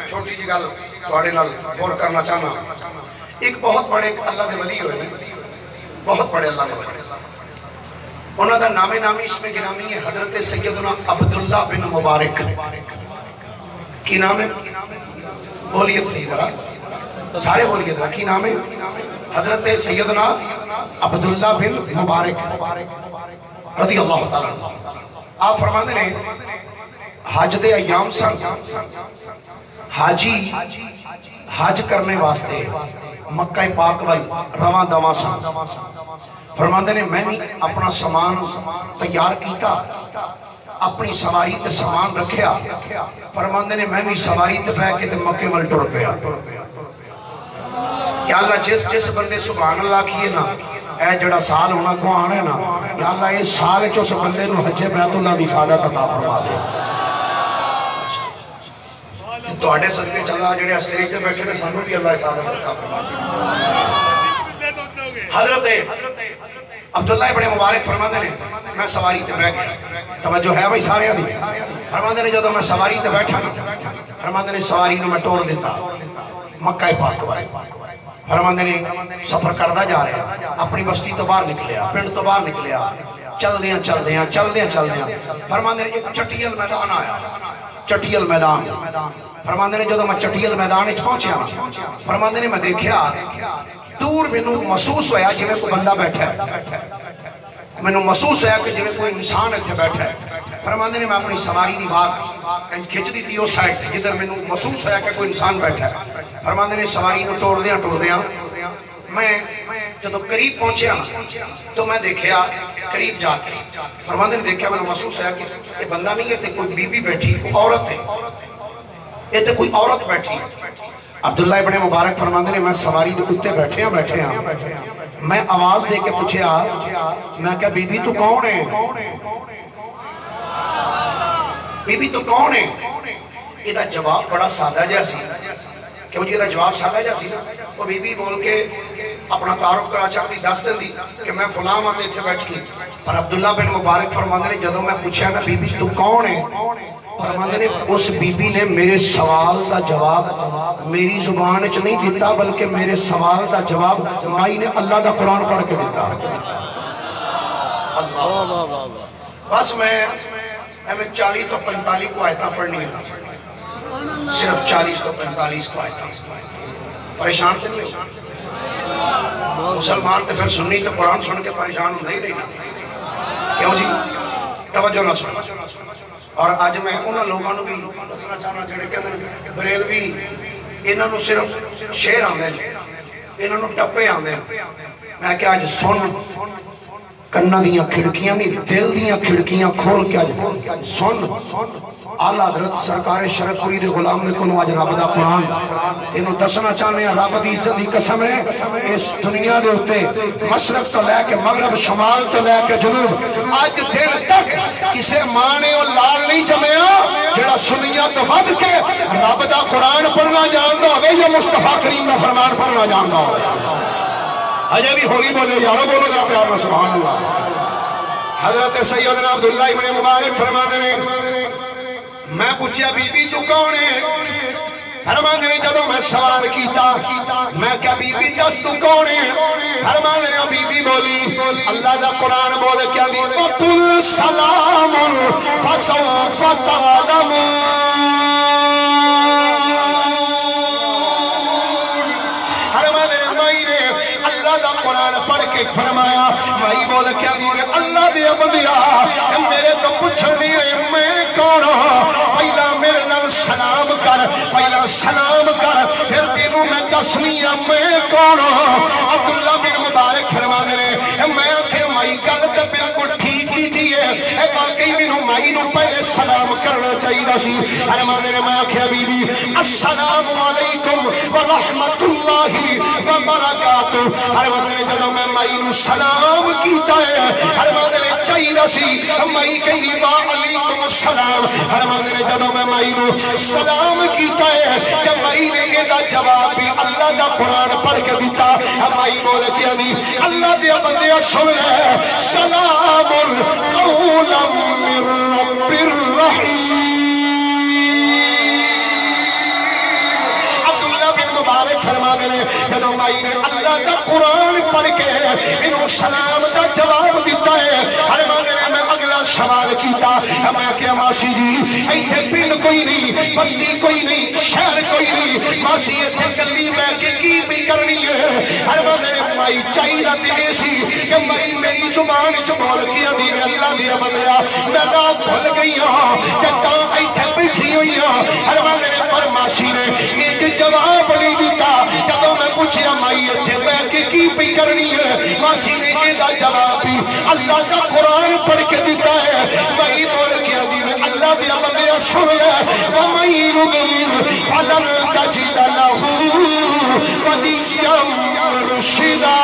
چھوٹی جی گل تھوڑے نال غور کرنا چاہنا ایک بہت بڑے اللہ دے ولی ہوئے بہت بڑے اللہ دے ولی انہوں دا نام نامی اس میں گرامی ہے حضرت سیدنا عبداللہ بن مبارک کی نام ہے بولیت سیدنا سارے بولیت ذرا کی نام ہے حضرت سیدنا عبداللہ بن مبارک رضی اللہ تعالیٰ آپ فرماتے ہیں حج دے ایام سن حاجی حج کرنے واسطے مکہ پاک وال رواں دواں سن فرماندے نے میں اپنا سامان تیار کیتا اپنی سواری تے سامان رکھیا فرماندے نے میں سواری تے بیٹھ کے تے مکے وال ٹر پیا کہ اللہ جس بندے سبحان اللہ کیے نا اے جڑا سال ہونا کو آنے نا یا اللہ اس سال چو اس بندے نو حج بیت اللہ دی سعادت عطا فرما دے تو آڑے صدقے چلا جڑے اسٹیج تے بیٹھے نے سانو بھی اللہ سعادت عطا فرما دے حضرت عبداللہ بڑے مبارک فرماندے نے میں سواری تے بیٹھ گیا توجہ ہے بھائی سارے دی فرماندے نے جدوں میں سواری تے بیٹھا فرماندے نے سواری نو میں ٹور دیتا مکہ پاک وال فرماندے نے سفر کردا جا رہا اپنی بستی تو باہر نکلیا پنڈ تو باہر نکلیا چل دیاں فرماندے نے ایک چٹیل میدان آیا چٹیل میدان فرماندے نے جدوں میں چٹیل میدان وچ پہنچیا فرماندے نے میں دیکھیا دور مینوں محسوس ہویا جویں کوئی بندہ بیٹھا ہے میں نے محسوس ہے کہ جنہیں کوئی انسان اتنے بیٹھا ہے. فرماندے نے میں اپنی سواری دی بات کھچ دی تھی اس سائڈ جدھر میں نے محسوس ہے کہ کوئی انسان بیٹھا ہے. فرماندے نے سواری نو ٹوڑ دیاں میں جدو قریب پہنچیا تو میں دیکھیا قریب جا کے فرماندے نے دیکھیا میں نے محسوس ہے کہ یہ بندہ نہیں ہے تے کوئی بی بی بیٹھی کوئی عورت ہے یہ تے کوئی عورت بیٹھی. عبداللہ ابن مبارک فرماندے نے میں سواری دے کتے بیٹھے ہیں میں آواز دے کے پوچھیا میں کہا بی بی تو کون ہے بی بی تو کون ہے. یہ دا جواب بڑا سادہ جیسی کیوں جی یہ دا جواب سادہ جیسی وہ بی بی بول کے اپنا تعارف کرا چاہتی دس دن دی کہ میں فلاں آتے تھے بیٹھ کی. پر عبداللہ بن مبارک فرماندے نے جدوں میں پوچھا نا بی بی تو کون ہے فرماندے نے اس بی بی نے میرے سوال دا جواب میری زبان اچھ نہیں دیتا بلکہ میرے سوال دا جواب مائی نے اللہ دا قرآن پڑھ کے دیتا. بس میں 40 تو 45 کو آیتاں پڑھنی ہے صرف 40 تو 45 کو آیتاں. پریشان تو نہیں ہو مسلمان تو پھر سنی تو قرآن سن کے پریشان ہوں ہی نہیں کیوں جی توجہ نہ سن. اور آج میں انہاں لوگوں نے بھی دسنا چاہنا جڑے کہندے بریلوی انہاں نو صرف شعر آندے انہاں نو ٹپے آندے میں کہ آج سن کنہ دیاں کھڑکیاں نہیں دل دیاں کھڑکیاں کھول کے آج سن آلہ حضرت سرکار شرف پوری دے غلام نے کنو آج رب دا قرآن تینوں دسنا چاہنے ہیں رب دی عزت دی قسم ہے اس دنیا دے ہوتے مشرق تو لے کے مغرب شمال تو لے کے جنوب آج دل تک کسے مانے اور لال نہیں جمعیا جڑا سنیا تو ود کے رب دا قرآن پڑھنا جاندہ ہوئے یا مصطفیٰ کریم دا فرمان پڑھنا جاندہ ہوئے. اجے بھی ہولی بولے یارو بولو ذرا پیار میں سبحان اللہ. حضرت سیدنا عبداللہ ابن مبارک فرماتے ہیں میں پوچھیا بی بی تو کون ہے فرماتے ہیں جدوں میں سوال کیتا میں کیا بی بی دس تو کون ہے فرماتے ہیں بی بی بولی اللہ دا قرآن بولے کیا دی وَقُلْ سَلَامٌ فَسَوْفَ تَعْلَمُونَ. قرآن پڑھ کے فرمایا بھائی بول کیا دیئے اللہ دیا بندیا میرے تو پچھڑی ہے میں کون پہلا میرے نال سلام کر پہلا سلام کر پھر تینوں میں دسنی ہے میں کون. عبداللہ بن مبارک فرما دے میں آنکھیں مائی گل تے بالکل ٹھیک ہی تھی ہے اے باقی منو مائی نو پہلے سلام کرنا چاہیے سی. فرما دے میں آنکھیں بی بی السلام علیکم ورحمت اللہ وبرکاتہ. فرما دے جدو میں مائی نو سلام کیتا ہے فرما دے چاہیے سی مائی کہیں با علیکم السلام. فرما دے جدو میں مائی نو سلام کیتا ہے کہ مائی نے یہ دا جواب بھی اللہ دا قرآن پڑھ کے دیتا. مائی بولے کیا دی اللہ دیا بندے سن لے سلام قولا من رب الرحیم. مبارک فرما دے جدو مائی نے اللہ دا قرآن پڑھ کے انہوں سلام دا جواب دیتا ہے. فرما دے میں اگلا سوال کیتا میں کیا ماسی جی ایتھے پنڈ کوئی نہیں بستی کوئی نہیں شہر کوئی نہیں ماسی ایتھے گلی میں کی بھی کرنی ہے. فرما دے مائی چاہیے دے سی کہ مائی میری زبان چ بول کے دی اللہ دیا بندیا میں رات بھول گئی ہوں کہ کہاں ایتھے بیٹھی ہوئی ہوں. فرما دے پر ماسی نے ایک جواب نہیں دیتا. جدو میں پوچھیا مائی اتھے بیٹھ کے کی پی کرنی ہے ماسی نے ایسا جواب بھی اللہ کا قرآن پڑھ کے دیتا ہے. مائی بول کیا دی میں اللہ دیا بندیا سن لے وَمَن يُضْلِلْ فَلَنْ تَجِدَ لَهُ وَلِيًّا مُرْشِدًا.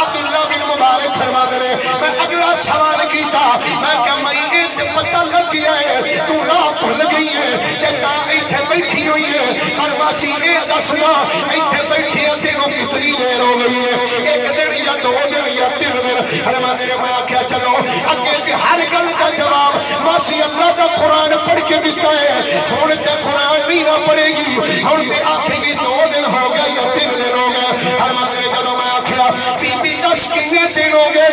عبداللہ بن مبارک فرما دے میں اگلا سوال کیتا میں کہ مائی ایت پتہ لگ گیا ہے تو راہ بھول گئی ہے کہ کہاں ایتھے بیٹھی ہوئی ہے اور واسی ایک دسنا ایتھے بیٹھی ہے تینوں کتنی دیر ہو گئی ہے ایک دن یا دو دن یا تین دن. فرما دے میں آکھیا چلو اگے دی ہر گل کا جواب ماسی اللہ کا قرآن پڑھ کے دیتا ہے. ہن تے قرآن نہیں نہ پڑھے گی ہن تے آکھے گی 2 دن ہو گیا یا 3 دن ہو گئے. فرما دے جدوں میں آکھیا بی بی 10 کنے دن ہو گئے.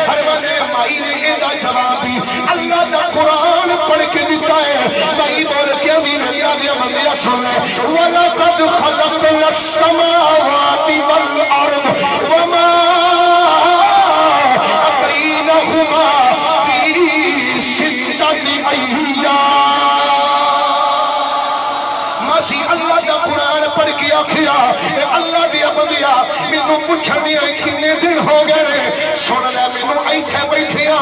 فرما دے مائی نے یہ جواب بھی اللہ کا قرآن پڑھ کے دیتا ہے. مائی بول کے بھی اللہ دیا بندیا سن لے وَلَقَدْ خَلَقْنَا السَّمَاوَاتِ وَالْأَرْضَ وَمَا آکھیا اے اللہ دی بندیا مینوں پوچھنیا کنے دن ہو گئے نے سن لے مینوں ایتھے بیٹھیا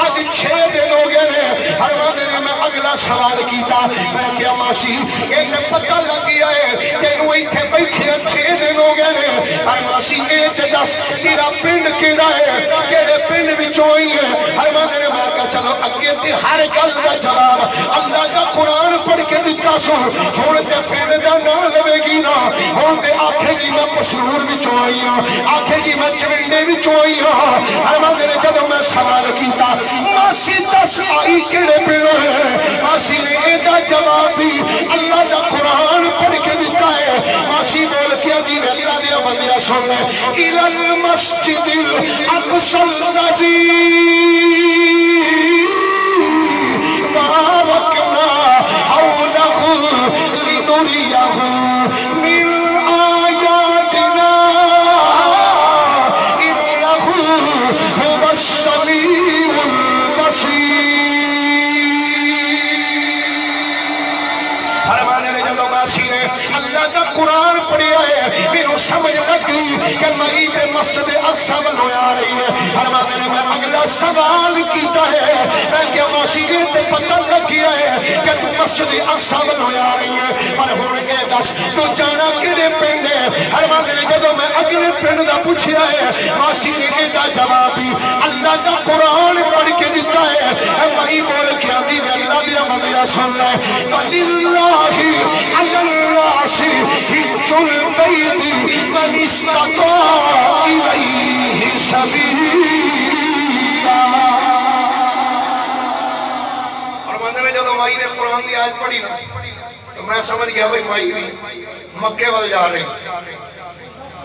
اج 6 دن ہو گئے نے ہر وقت میں اگلا سوال کیتا میں کیا ماسی اے تے پتہ لگ گیا ہے تینوں ایتھے بیٹھیا 6 دن ہو گئے نے ہر ماسی اے تے دس تیرا پنڈ کیڑا ہے کیڑے پنڈ وچوں آئی ہے ہر وقت میں کہا چلو اگے تے ہر گل دا جواب اللہ دا قرآن پڑھ کے دتا سو ہن تے پھر دا نام لوے گی نا ہن تے آکھے گی میں پسرور وچوں آئی ہاں آکھے گی میں چوندے وچوں آئی ہاں ہر وقت جدوں میں سوال کیتا ماسی دس آئی کیڑے پنڈ ہے ماسی نے اے دا جواب بھی اللہ دا قرآن پڑھ کے دتا ہے ماسی بول کے دی اللہ دی بندیا سن لے الی المسجد الاقصی الذی باركنا حوله لنريه من آياتنا إنه هو السميع البصير فرمانے نے جدو ماسی نے اللہ کا قرآن پڑھیا ہے میرے سمجھ لگی کہ مرید مسجد اقصی والوں آ رہی ہے فرمانے نے میں اگلا سوال کیتا ہے میں کہ ماسی یہ تے پتہ لگ گیا ہے کہ مسجد اقصی والوں آ رہی ہے پر ہن کے دس تو جانا کدے پنڈ ہے فرمانے نے جدو میں اگلے پنڈ دا پوچھیا ہے ماسی نے اس دا جواب بھی اللہ کا قرآن پڑھ کے دیتا ہے بھائی بول کے ابھی اللہ دی بندیا سن لے فللہ علی الراس حج البیت من استطاع الیہ سبیلا فرمانے نے جدو مائی نے قرآن دی آیت پڑھی نا تو میں سمجھ گیا بھائی مائی بھی مکے وال جا رہے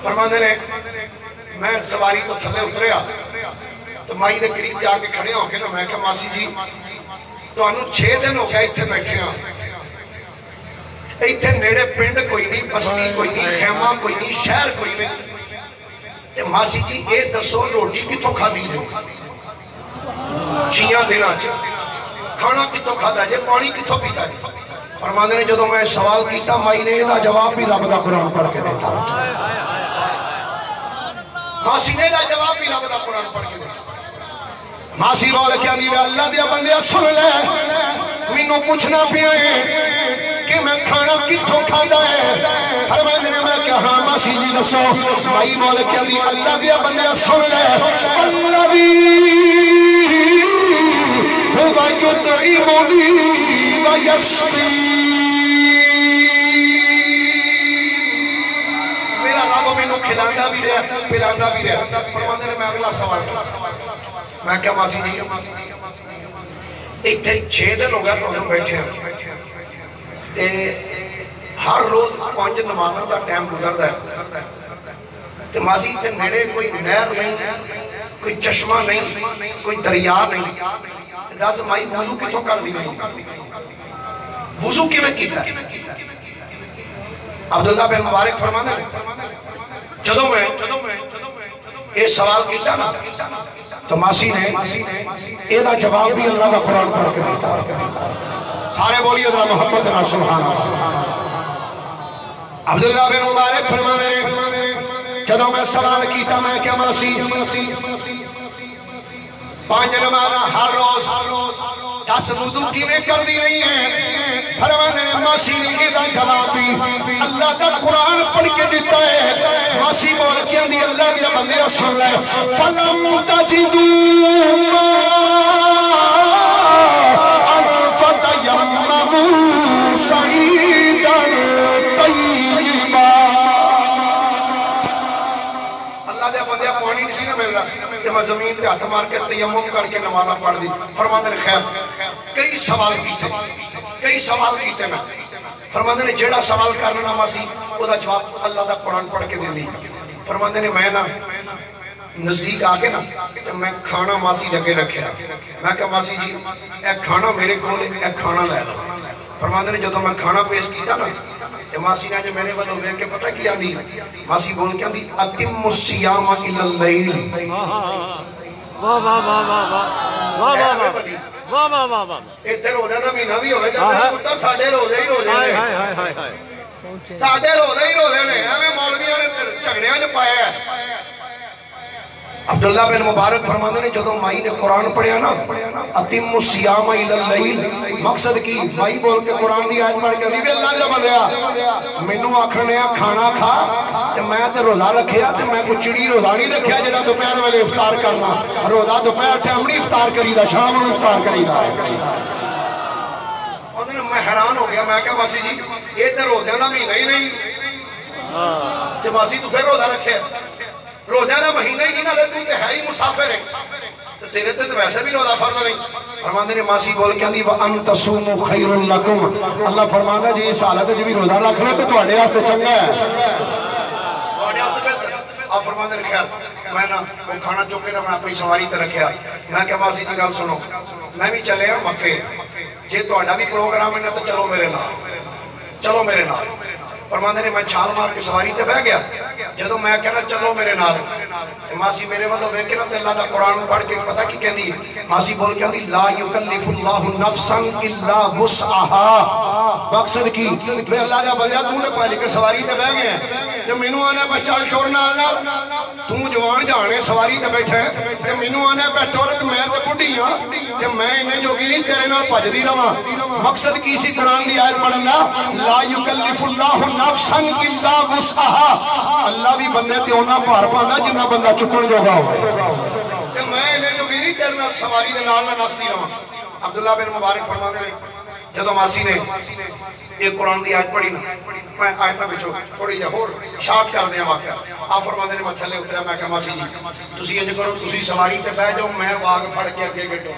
فرمانے نے میں سواری تو تھلے اتریا تو مائی دے قریب جا کے کھڑے ہو کے نا میں کہا ماسی جی تو انہوں 6 دن ہو گیا اتھے بیٹھے ہیں ایتھے نیڑے پنڈ کوئی نہیں بستی کوئی نہیں خیمہ کوئی نہیں شہر کوئی نہیں تے ماسی جی اے دسو روٹی کتوں کھا دی جو چیاں دینا کھانا کتوں کھا دا جے پانی کتوں پیتا جے فرمانے نے جدو میں سوال کیتا مائی نے دا جواب بھی رب دا قرآن پڑھ کے دیتا ماسی نے دا جواب بھی رب دا قرآن پڑھ کے دیتا ماسی بول کیا دیوے اللہ دیا بندیا سن لے مینوں پوچھنا پیا ہے کہ میں کھانا کتوں کھانا ہے فرمانے نے میں کہا ہاں ماسی جی دسو بھائی بول کیا دی اللہ دیا بندیا سن لے الذی هو یطعمنی ویسقین میرا رب مینوں کھلانا بھی رہا پلانا بھی رہا فرمانے نے میں اگلا سوال میں کیا ماسی جی ایک 6 دن ہو گیا تو ہم بیٹھے ہیں ہر روز 5 نمازوں کا ٹائم گزرتا ہے تو ماسی تے نیڑے کوئی نہر نہیں کوئی چشمہ نہیں کوئی دریا نہیں دس مائی وضو کتوں کر دی نہیں وضو کی میں کیتا ہے عبداللہ بن مبارک فرمانے جدوں میں یہ سوال کیتا نا تو ماسی نے ایدہ جواب بھی اللہ کا قرآن پڑھ کے دیتا سارے بولیے ذرا محمد نا سبحان عبداللہ بن مبارک فرمانے جدوں میں سوال کیتا میں کیا ماسی 5 نمازاں ہر روز 10 وضو کی میں کر دی رہی ہیں فرمانے نے ماسی نے ایدہ جواب بھی اللہ کا قرآن پڑھ کے دیتا ہے ماسی بول کے دی اللہ دیا بندے سن لے فَلَمْ تَجِدُوا مَاءً فَتَيَمَّمُوا صَعِيدًا طَيِّبًا اللہ دیا بندے پانی نہیں سی نہ مل رہا کہ میں زمین پہ ہاتھ مار کے تیمم کر کے نمازہ پڑھ دی فرمانے نے خیر کئی سوال کیتے میں فرمانے نے جیڑا سوال کرنا ماسی وہ دا جواب اللہ دا قرآن پڑھ کے دے دی فرمانے نے میں نا نزدیک آگے نا میں کھانا ماسی لگے رکھے میں کہا ماسی جی اے کھانا میرے کو لے اے کھانا لے لو فرمانے نے جدو میں کھانا پیش کیتا نا ماسی نے میں نے بلو میں کہ پتہ کیا دی ماسی بول کیا دی اتم السیام الی اللیل واہ واہ واہ واہ واہ واہ واہ واہ واہ ایتھے روزے دا مہینہ بھی ہوئے تے پتر ساڈے روزے ہی روزے نے ساڈے روزے ہی روزے نے ایویں مولویاں نے جھگڑیاں وچ پایا ہے۔ عبداللہ بن مبارک فرماتے ہیں جدوں مائی نے قرآن پڑھیا نا اتم الصیام الی اللیل، مقصد کی مائی بول کے قرآن دی آیت پڑھ کے دی اللہ دا بندیا مینوں آکھنے کھانا کھا تے میں تے روزہ رکھیا تے میں کوئی چڑی روزہ نہیں رکھیا جڑا دوپہر ویلے افطار کرنا، روزہ دوپہر ٹائم نہیں افطار کریدا، شام نوں افطار کریدا ہے۔ میں حیران ہو گیا، میں کہا ماسی جی یہ تے روزے دا مہینہ ہی نہیں تے ماسی تو پھر روزہ رکھے، روزہ دا مہینہ ہی نہیں نہ تو تے ہے ہی مسافر ہے تو تیرے تے تو ویسے بھی روزہ فرض نہیں۔ فرماندے نے ماسی بول کے دی وَأَن تَصُومُوا خَيْرٌ لَكُمْ، اللہ فرماندا جی اس حالت وچ بھی روزہ رکھ لو تے تواڈے واسطے چنگا ہے، تواڈے واسطے بہتر ہے۔ آپ فرماندے نے خیر میں نا وہ کھانا چوکے نا میں اپنی سواری تے رکھیا، میں کہ ماسی جی گل سنو میں بھی چلے ہاں مکے، جے تہاڈا بھی پروگرام ہے نا تو چلو میرے نال، چلو میرے نال۔ فرماندے نے میں چھال مار کے سواری تے بیٹھ گیا، جدوں میں کہنا چلو میرے نال تے ماسی میرے والوں ویکھ کے نا تے اللہ دا قرآن پڑھ کے پتہ کی کہندی ہے، ماسی بول کے آندی لا یکلف اللہ نفسا الا وسعها، مقصد کی وے اللہ دا بندہ تو نے پہلے کے سواری تے بیٹھ گیا تے مینوں آنا پہ چل ٹور نال تو جوان جانے سواری تے بیٹھا ہے تے مینوں آنا پہ ٹور تے میں تے بڈھی ہاں تے میں انہیں جوگی نہیں تیرے نال بھجدی رہواں، مقصد کی اسی قرآن دی آیت پڑھنا لا یکلف اللہ نفسا الا وسعها، اللہ بھی بندے تے ہونا بھار پاندا جنہ بندہ چکن جوگا ہوئے تے میں انہیں جو گیری تیرے نال سواری دے نال نہ نسدی رہواں۔ عبداللہ بن مبارک فرماتے ہیں جدوں ماسی نے ایک قرآن دی آیت پڑھی نا میں آیتاں وچوں تھوڑی جہی ہور شارٹ کر دیاں واقعہ، آپ فرماتے ہیں میں تھلے اتریا میں کہ ماسی جی تسی انج کرو تسی سواری تے بیٹھ جاؤ میں واگ پھڑ کے اگے گٹو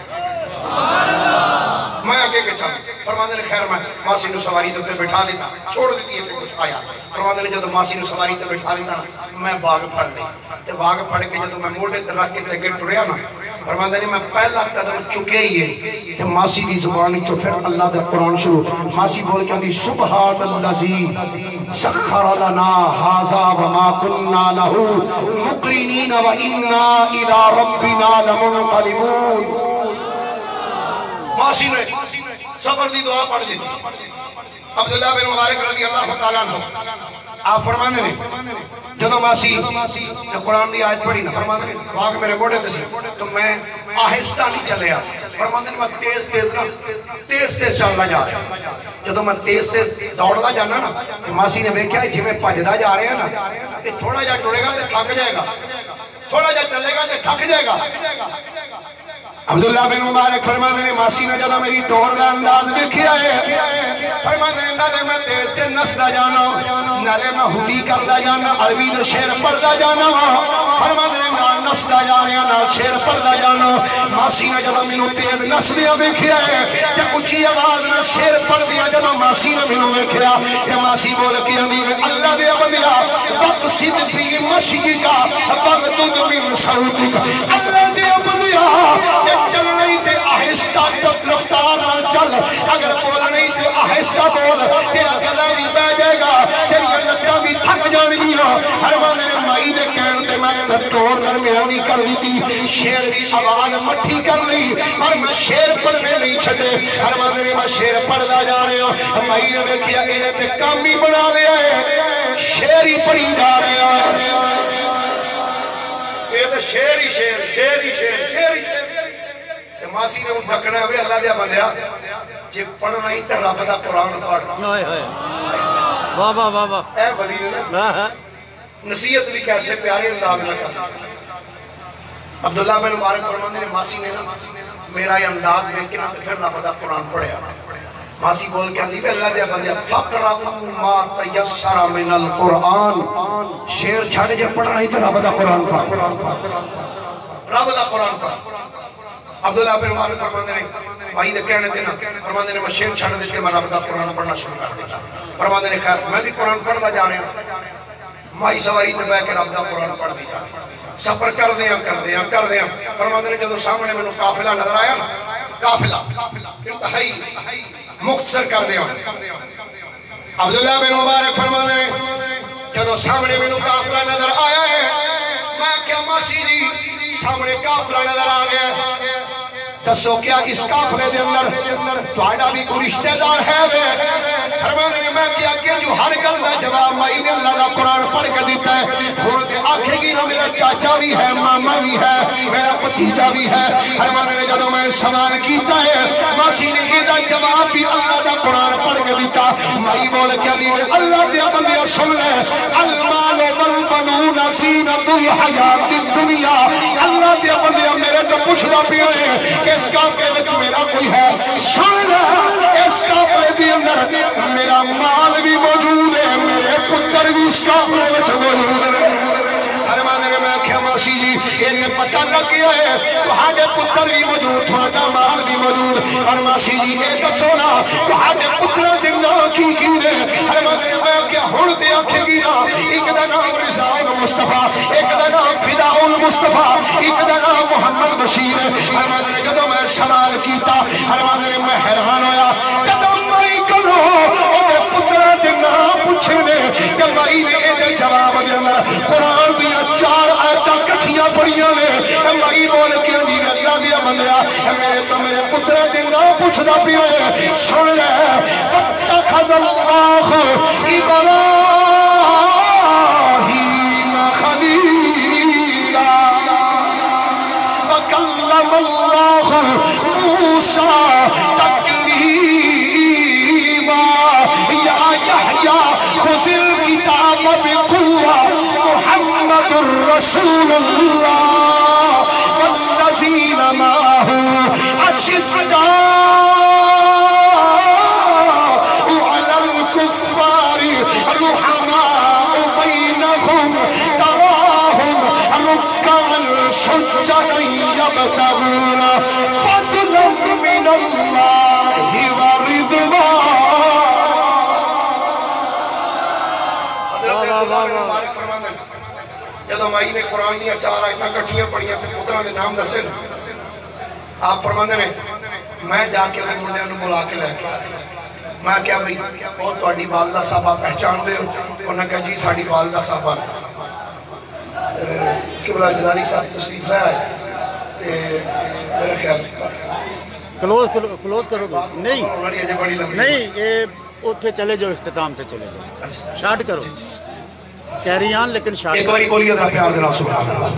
میں آگے کے چل۔ فرماندے نے خیر میں ماسی نو سواری تے بٹھا دیتا، چھوڑ دیتی ہے تے کچھ آیا۔ فرماندے نے جدوں ماسی نو سواری تے بٹھا دیتا میں باغ پھڑ لی تے باغ پھڑ کے جدوں میں موڑے تے رکھ کے تے اگے ٹریا نا فرماندے نے میں پہلا قدم چکے ہی ہے تے ماسی دی زبان وچوں پھر اللہ دا قرآن شروع، ماسی بول کے آندی سبحان الذی سخر لنا ھذا وما كنا له مقرنین وانا الی ربنا لمنقلبون۔ ماسی نے صبر دی دعا پڑھ دی، عبداللہ بن مبارک رضی اللہ تعالیٰ عنہ آپ فرمانے نے جدو ماسی نے قرآن دی آیت پڑھی نا فرمانے نے واقع میرے موڑے تے سی تو میں آہستہ نہیں چلے آ، فرمانے نے میں تیز چلنا جا رہا، جدو میں تیز دوڑنا جانا نا تو ماسی نے دیکھا جی میں بھجدا جا رہے ہیں نا کہ تھوڑا جا ٹرے گا تے تھک جائے گا، تھوڑا جا چلے گا تے تھک جائے گا۔ عبداللہ بن مبارک فرمانے نے ماسی نے جدہ میری ٹور دا انداز دیکھیا ہے، فرمانے نے نالے میں تیز تے نسدا جانا، نالے میں ہودی کردا جانا، عربی دے شیر پڑھدا جانا، فرمانے نے نال نسدا جانا نال شیر پڑھدا جانا۔ ماسی نے جدہ مینوں تیز نسدیا دیکھیا ہے کہ اونچی آواز نال شیر پڑھدیا جدہ ماسی نے مینوں دیکھیا کہ ماسی بول کے اندی اللہ دے بندیا وقصد فی مشیکا وقدد من صوتک، اللہ دے بندیا چل نہیں تھے آہستہ رفتار نال چل، اگر بول نہیں تھے آہستہ بول، تیرا گلا بھی بہ جائے گا، تیری لتاں بھی تھک جان گیا۔ ہر بندے نے مائی دے کہن تے میں ٹور درمیانی کر دی، شیر دی آواز مٹھی کر لی اور میں شیر پڑھنے نہیں چھڈے، ہر بندے نے میں شیر پڑھدا جا رہا ہوں، مائی نے دیکھیا انہیں تے کام ہی بنا لیا ہے، شیر ہی پڑھی جا رہا ہے، یہ تو شیر ہی شیر، شیر ہی شیر، شیر ہی شیر۔ ماسی نے ان ڈکنا ہوئے اللہ دیا بندیا جے پڑھنا ہی تے رب دا قرآن پڑھ، واہ واہ واہ واہ، اے ولی نے نصیحت بھی کیسے پیارے انداز لگا۔ عبداللہ بن مبارک فرماندے نے ماسی نے میرا یہ انداز دیکھ کے پھر رب دا قرآن پڑھیا، ماسی بول کے عزیب اللہ دیا بندیا فَقْرَأُوا مَا تَيَسَّرَ مِنَ الْقُرْآنِ، شیر چھاڑے جے پڑھنا ہی تے رب دا قرآن پڑھ، رب دا قرآن پڑھ۔ عبداللہ بن مبارک فرماندے نے بھائی دے کہنے دینا فرماندے نے میں شیر چھاڑ دے کے میں رب دا قرآن پڑھنا شروع کر دیتا، فرماندے نے خیر میں بھی قرآن پڑھدا جا رہا ہوں، مائی سواری تے بیٹھ کے رب دا قرآن پڑھ دی جا رہا سفر کر دیاں فرماندے نے جدوں سامنے مینوں قافلہ نظر آیا نا، قافلہ انتہائی مختصر کر دیاں، عبداللہ بن مبارک فرماندے نے جدوں سامنے مینوں قافلہ نظر آیا ہے میں کیا ماسی جی سامنے قافلہ نظر آ گیا، دسو کیا اس قافلے دے اندر تہاڈا بھی کوئی رشتہ دار ہے وے؟ فرماندے نے میں کیا کہ جو ہر گل دا جواب مائی نے اللہ دا قرآن پڑھ کے دیتا ہے. ہن تے آکھے گی نا میرا چاچا بھی ہے، ماما بھی ہے، میرا بھتیجا بھی ہے. فرماندے نے جدوں میں سوال کیتا ہے ماسی نے اس دا جواب بھی اللہ دا قرآن پڑھ کے دیتا. مائی بول کے دی اللہ دے بندے سن لے، المال والبنون زینۃ الحیات الدنیا. اللہ دے بندے میرے تو پوچھدا پیا ہے اس قافلے وچ میرا کوئی ہے؟ سن لے اس قافلے دے اندر میرا مال بھی موجود ہے، میرے پتر بھی اس قافلے وچ موجود ہے. فرماندے نے میں کہا ماسی جی یہ پتہ لگ گیا ہے تہاڈے پتر بھی موجود، تہاڈا مال بھی موجود. اور ماسی جی یہ دسو نا تہاڈے پتر دے نام کی نے؟ فرماندے نے میں کہا ہن تے آکھے گی نا ایک دا نام رضا المصطفیٰ، ایک دا نام فدا المصطفیٰ، ایک دا نام محمد بشیر. فرماندے نے جدوں میں سوال کیتا فرماندے نے میں حیران ہویا قدم مائی کرو اودے پتراں دے نام پوچھے نے کہ مائی نے اے جواب دے اندر قرآن دی 4 آیتاں کٹھیاں پڑھیاں نے. مائی بول کے دی اللہ دیا بندیا میرے تو میرے پتراں دے نام پوچھدا پیا ہے. سن لے فاتخذ اللہ ابراہیم خلیلا وکلم اللہ موسیٰ تکلیما یا یحییٰ خذ الکتاب بقوة محمد رسول اللہ والذین معه أشداء على الكفار رحماء بينهم تراهم ركعا سجدا يبتغون فضلا من الله ورضوانا. جدو مائی نے قرآن دیا 4 آیتاں کٹھیاں پڑھیاں تھے پتراں دے نام دسے آپ فرماندے نے میں جا کے انہیں منڈیاں نو بلا کے لے کے میں کیا بھئی بہت تہاڈی والدہ صاحبہ پہچان دے ہو؟ انہوں نے کہا جی ساڈی والدہ صاحبہ قبلہ جلانی صاحب تشریف لے آئے میرے خیال کلوز کرو گے؟ نہیں یہ اتھے چلے جو اختتام تے چلے جو شارٹ کرو کیری آن لیکن شارٹ. ایک باری بولیے ذرا پیار دینا سبحان اللہ.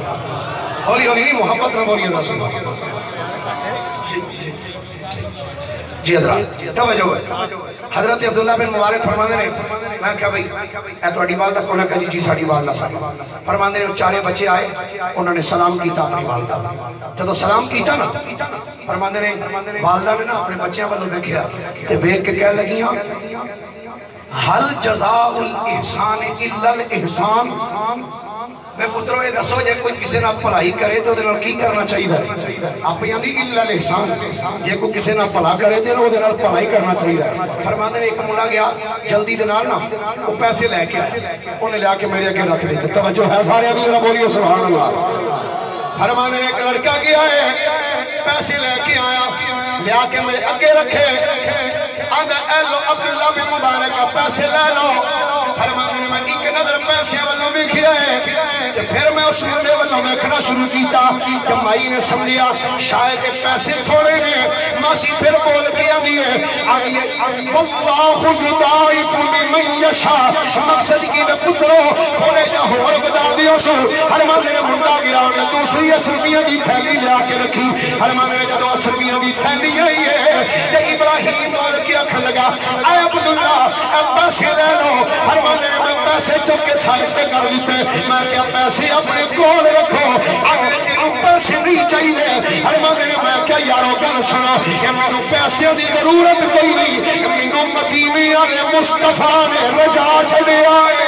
ہولی ہولی نہیں محبت نہ بولیے ذرا سبحان اللہ. جی حضرات توجہ ہے. حضرت عبداللہ بن مبارک فرماندے نے میں کہا بھئی اے تہاڈی والدہ انہوں نے کہا جی ساڈی والدہ صاحب. فرماندے نے 4 بچے آئے انہوں نے سلام کیتا اپنی والدہ. جدوں سلام کیتا نا فرماندے نے والدہ نے نا اپنے بچیاں والوں ویکھیا تے ویکھ کے کہنے لگیاں حل جزاء الاحسان الا الاحسان. میں پتروں یہ دسو جے کوئی کسی نہ بھلائی کرے تو وہ کی کرنا چاہیے؟ آپ یہاں دی الا الاحسان. جے کوئی کسی نہ بھلا کرے تو وہ بھلائی کرنا چاہیے. فرماندے نے ایک ملا گیا جلدی دے نال نا وہ پیسے لے کے انہیں لے کے میرے اگے رکھ دیتے. توجہ ہے سارے دی ذرا بولیے سبحان اللہ. فرماندے نے ایک لڑکا گیا ہے پیسے لے کے آیا لے کے میرے اگے رکھے آدھا اے لو عبداللہ بن مبارک کا پیسے لے لو. فرماندے نے میں ایک نظر پیسے والوں بھی کھیائے کہ پھر میں اس منڈے والوں دیکھنا شروع کیتا کہ مائی نے سمجھیا شاید کے پیسے تھوڑے نے. ماسی پھر بول کے آدھیے واللہ یضاعف لمن یشاء. مقصد کی میں پتروں تھوڑے جا اور بتا دیو سو. فرماندے نے منڈا گرا نے دوسری 10 روپیہ دی تھیلی لے کے رکھی. فرماندے نے جدوں 10 روپیہ دی تھیلی آئی ہے کہ ابراہیم بول کے آکھن لگا اے عبداللہ اے پیسے لے لو. فرماندے نے میں پیسے چک کے سائز پہ کر دیتے. میں کیا پیسے اپنے کول رکھو اگر تیروں پیسے نہیں چاہیے. فرماندے نے میں کیا یارو گل سنو کہ مینوں پیسے دی ضرورت کوئی نہیں. مینوں مدینے والے مصطفیٰ نے رجا چھڑیا ہے.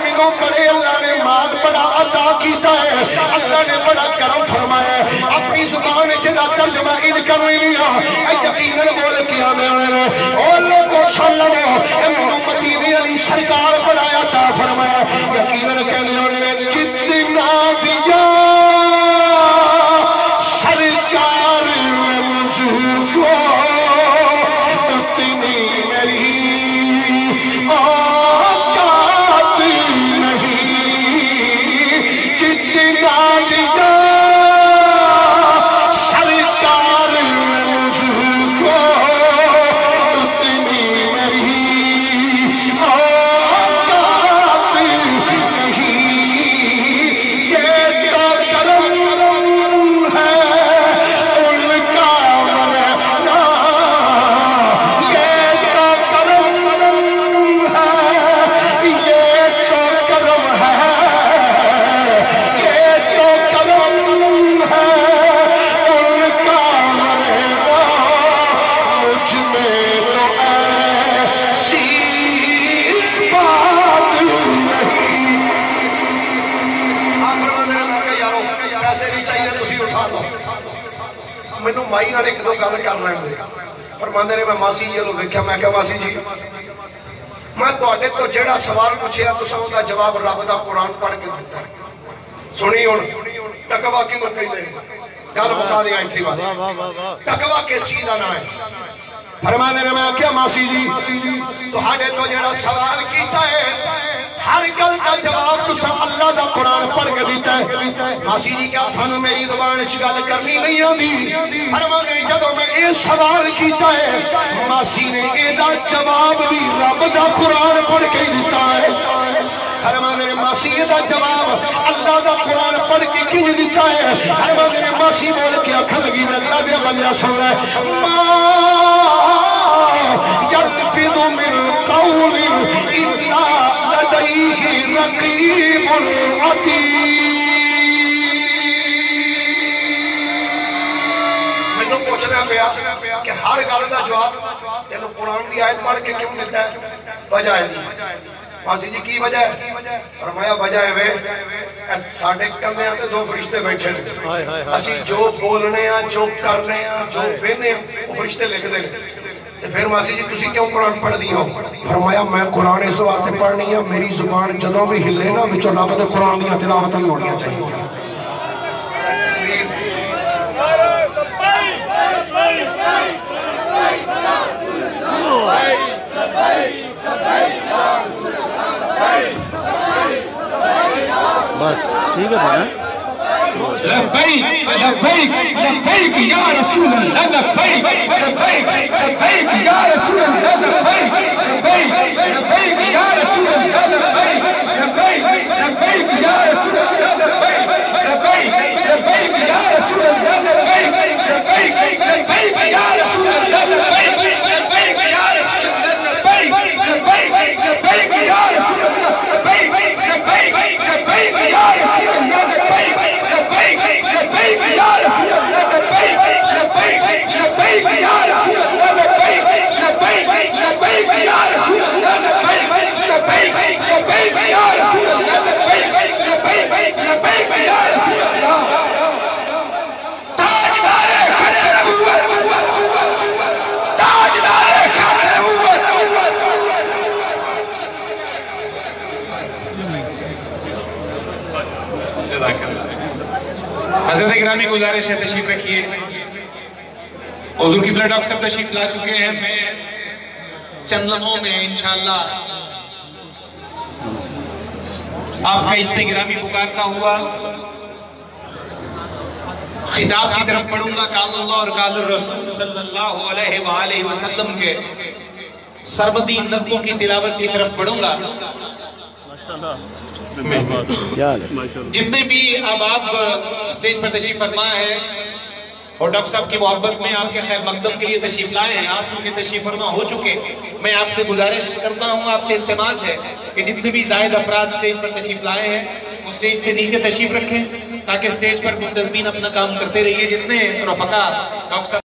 مینوں بڑے اللہ نے مال بڑا عطا کیتا ہے. اللہ نے بڑا کرم فرمایا ہے. اپنی زبان جدا ترجمہ ان کرنے لیا یقیناً بول کے آنے والے اور لوگوں سن لو مینوں مدینے علی سرکار بڑا عطا فرمایا. یقیناً کہنے والے جتنا دیا سرکار مجھ کو اتنی میری اوقات نہیں. جتنا دیا سرکار مینوں مائی نال ایک دو گل کر لین دے فرماندے نے میں ماسی جی نوں ویکھیا میں کہا ماسی جی میں تواڈے تو جیڑا سوال پوچھیا تساں اوندا جواب رب دا قرآن پڑھ کے دتا ہے سنی ہن تقوی کینوں کہندے نے گل مکا دیا ایتھے بس تقوی کس چیز دا نام ہے فرماندے نے میں کہا ماسی جی تہاڈے تو جیڑا سوال کیتا ہے ہر گل کا جواب تساں اللہ دا قرآن پڑھ کے دیتا ہے ماسی جی کیا سانوں میری زبان وچ گل کرنی نہیں آندی فرماندے جدوں میں یہ سوال کیتا ہے ماسی نے اے دا جواب بھی رب دا قرآن پڑھ کے دیتا ہے فرماندے نے ماسی اے دا جواب اللہ دا قرآن پڑھ کے کیوں دیتا ہے فرماندے نے ماسی بول کے آکھن لگی میں اللہ دے بندہ سن لے يلفظ من قول إلا لديه رقيب عتيد میں پوچھنا پیا کہ ہر گل کا جواب تینوں قرآن کی آیت پڑھ کے کیوں دیتا ہے وجہ ہے ماسی جی کی وجہ ہے فرمایا وجہ ہے وے ساڈے کندے تے دو فرشتے بیٹھے اسی جو بولنے ہاں جو کرنے ہاں جو وینے وہ فرشتے لکھ دے پھر ماسی جی تسی کیوں قرآن پڑھ دی ہو فرمایا میں قرآن اس واسطے پڑھنی ہے میری زبان جدوں بھی ہلے نا وچوں رب دے قرآن دی تلاوت ہی ہونی چاہیے بس ٹھیک ہے لبيك لبيك لبيك يا رسول الله لبيك لبيك لبيك يا رسول الله لبيك لبيك لبيك يا رسول الله لبيك لبيك لبيك يا رسول الله لبيك لبيك لبيك يا رسول الله لبيك لبيك لبيك يا رسول الله لبيك لبيك يا رسول الله لبيك لبيك لبيك يا رسول الله لبيك لبيك لبيك يا رسول الله لبيك لبيك يا رسول الله لبيك لبيك لبيك يا رسول الله لبيك لبيك لبيك يا رسول الله لبيك لبيك لبيك يا رسول الله لبيك لبيك لبيك يا رسول الله تاجدار ختم نبوت تاجدار ختم نبوت جزاک اللہ حضرت گرامی گزارش ہے تشریف رکھیے حضور کی بلڈ ڈاکٹر صاحب تشریف لا چکے ہیں چند لمحوں میں انشاءاللہ آپ کا اسم گرامی پکارتا ہوا خطاب کی طرف پڑھوں گا قال اللہ اور قال الرسول صلی اللہ علیہ وآلہ وسلم کے سربدین نقوں کی تلاوت کی طرف پڑھوں گا جتنے بھی اب آپ سٹیج پر تشریف فرما ہے اور ڈاکٹر صاحب کی محبت میں آپ کے خیر مقدم کے لیے تشریف لائے ہیں آپ کیونکہ تشریف فرما ہو چکے میں آپ سے گزارش کرتا ہوں آپ سے التماس ہے کہ جتنے بھی زائد افراد سٹیج پر تشریف لائے ہیں وہ سٹیج سے نیچے تشریف رکھیں تاکہ سٹیج پر منتظمین اپنا کام کرتے رہیے جتنے رفقا ڈاکٹر صاحب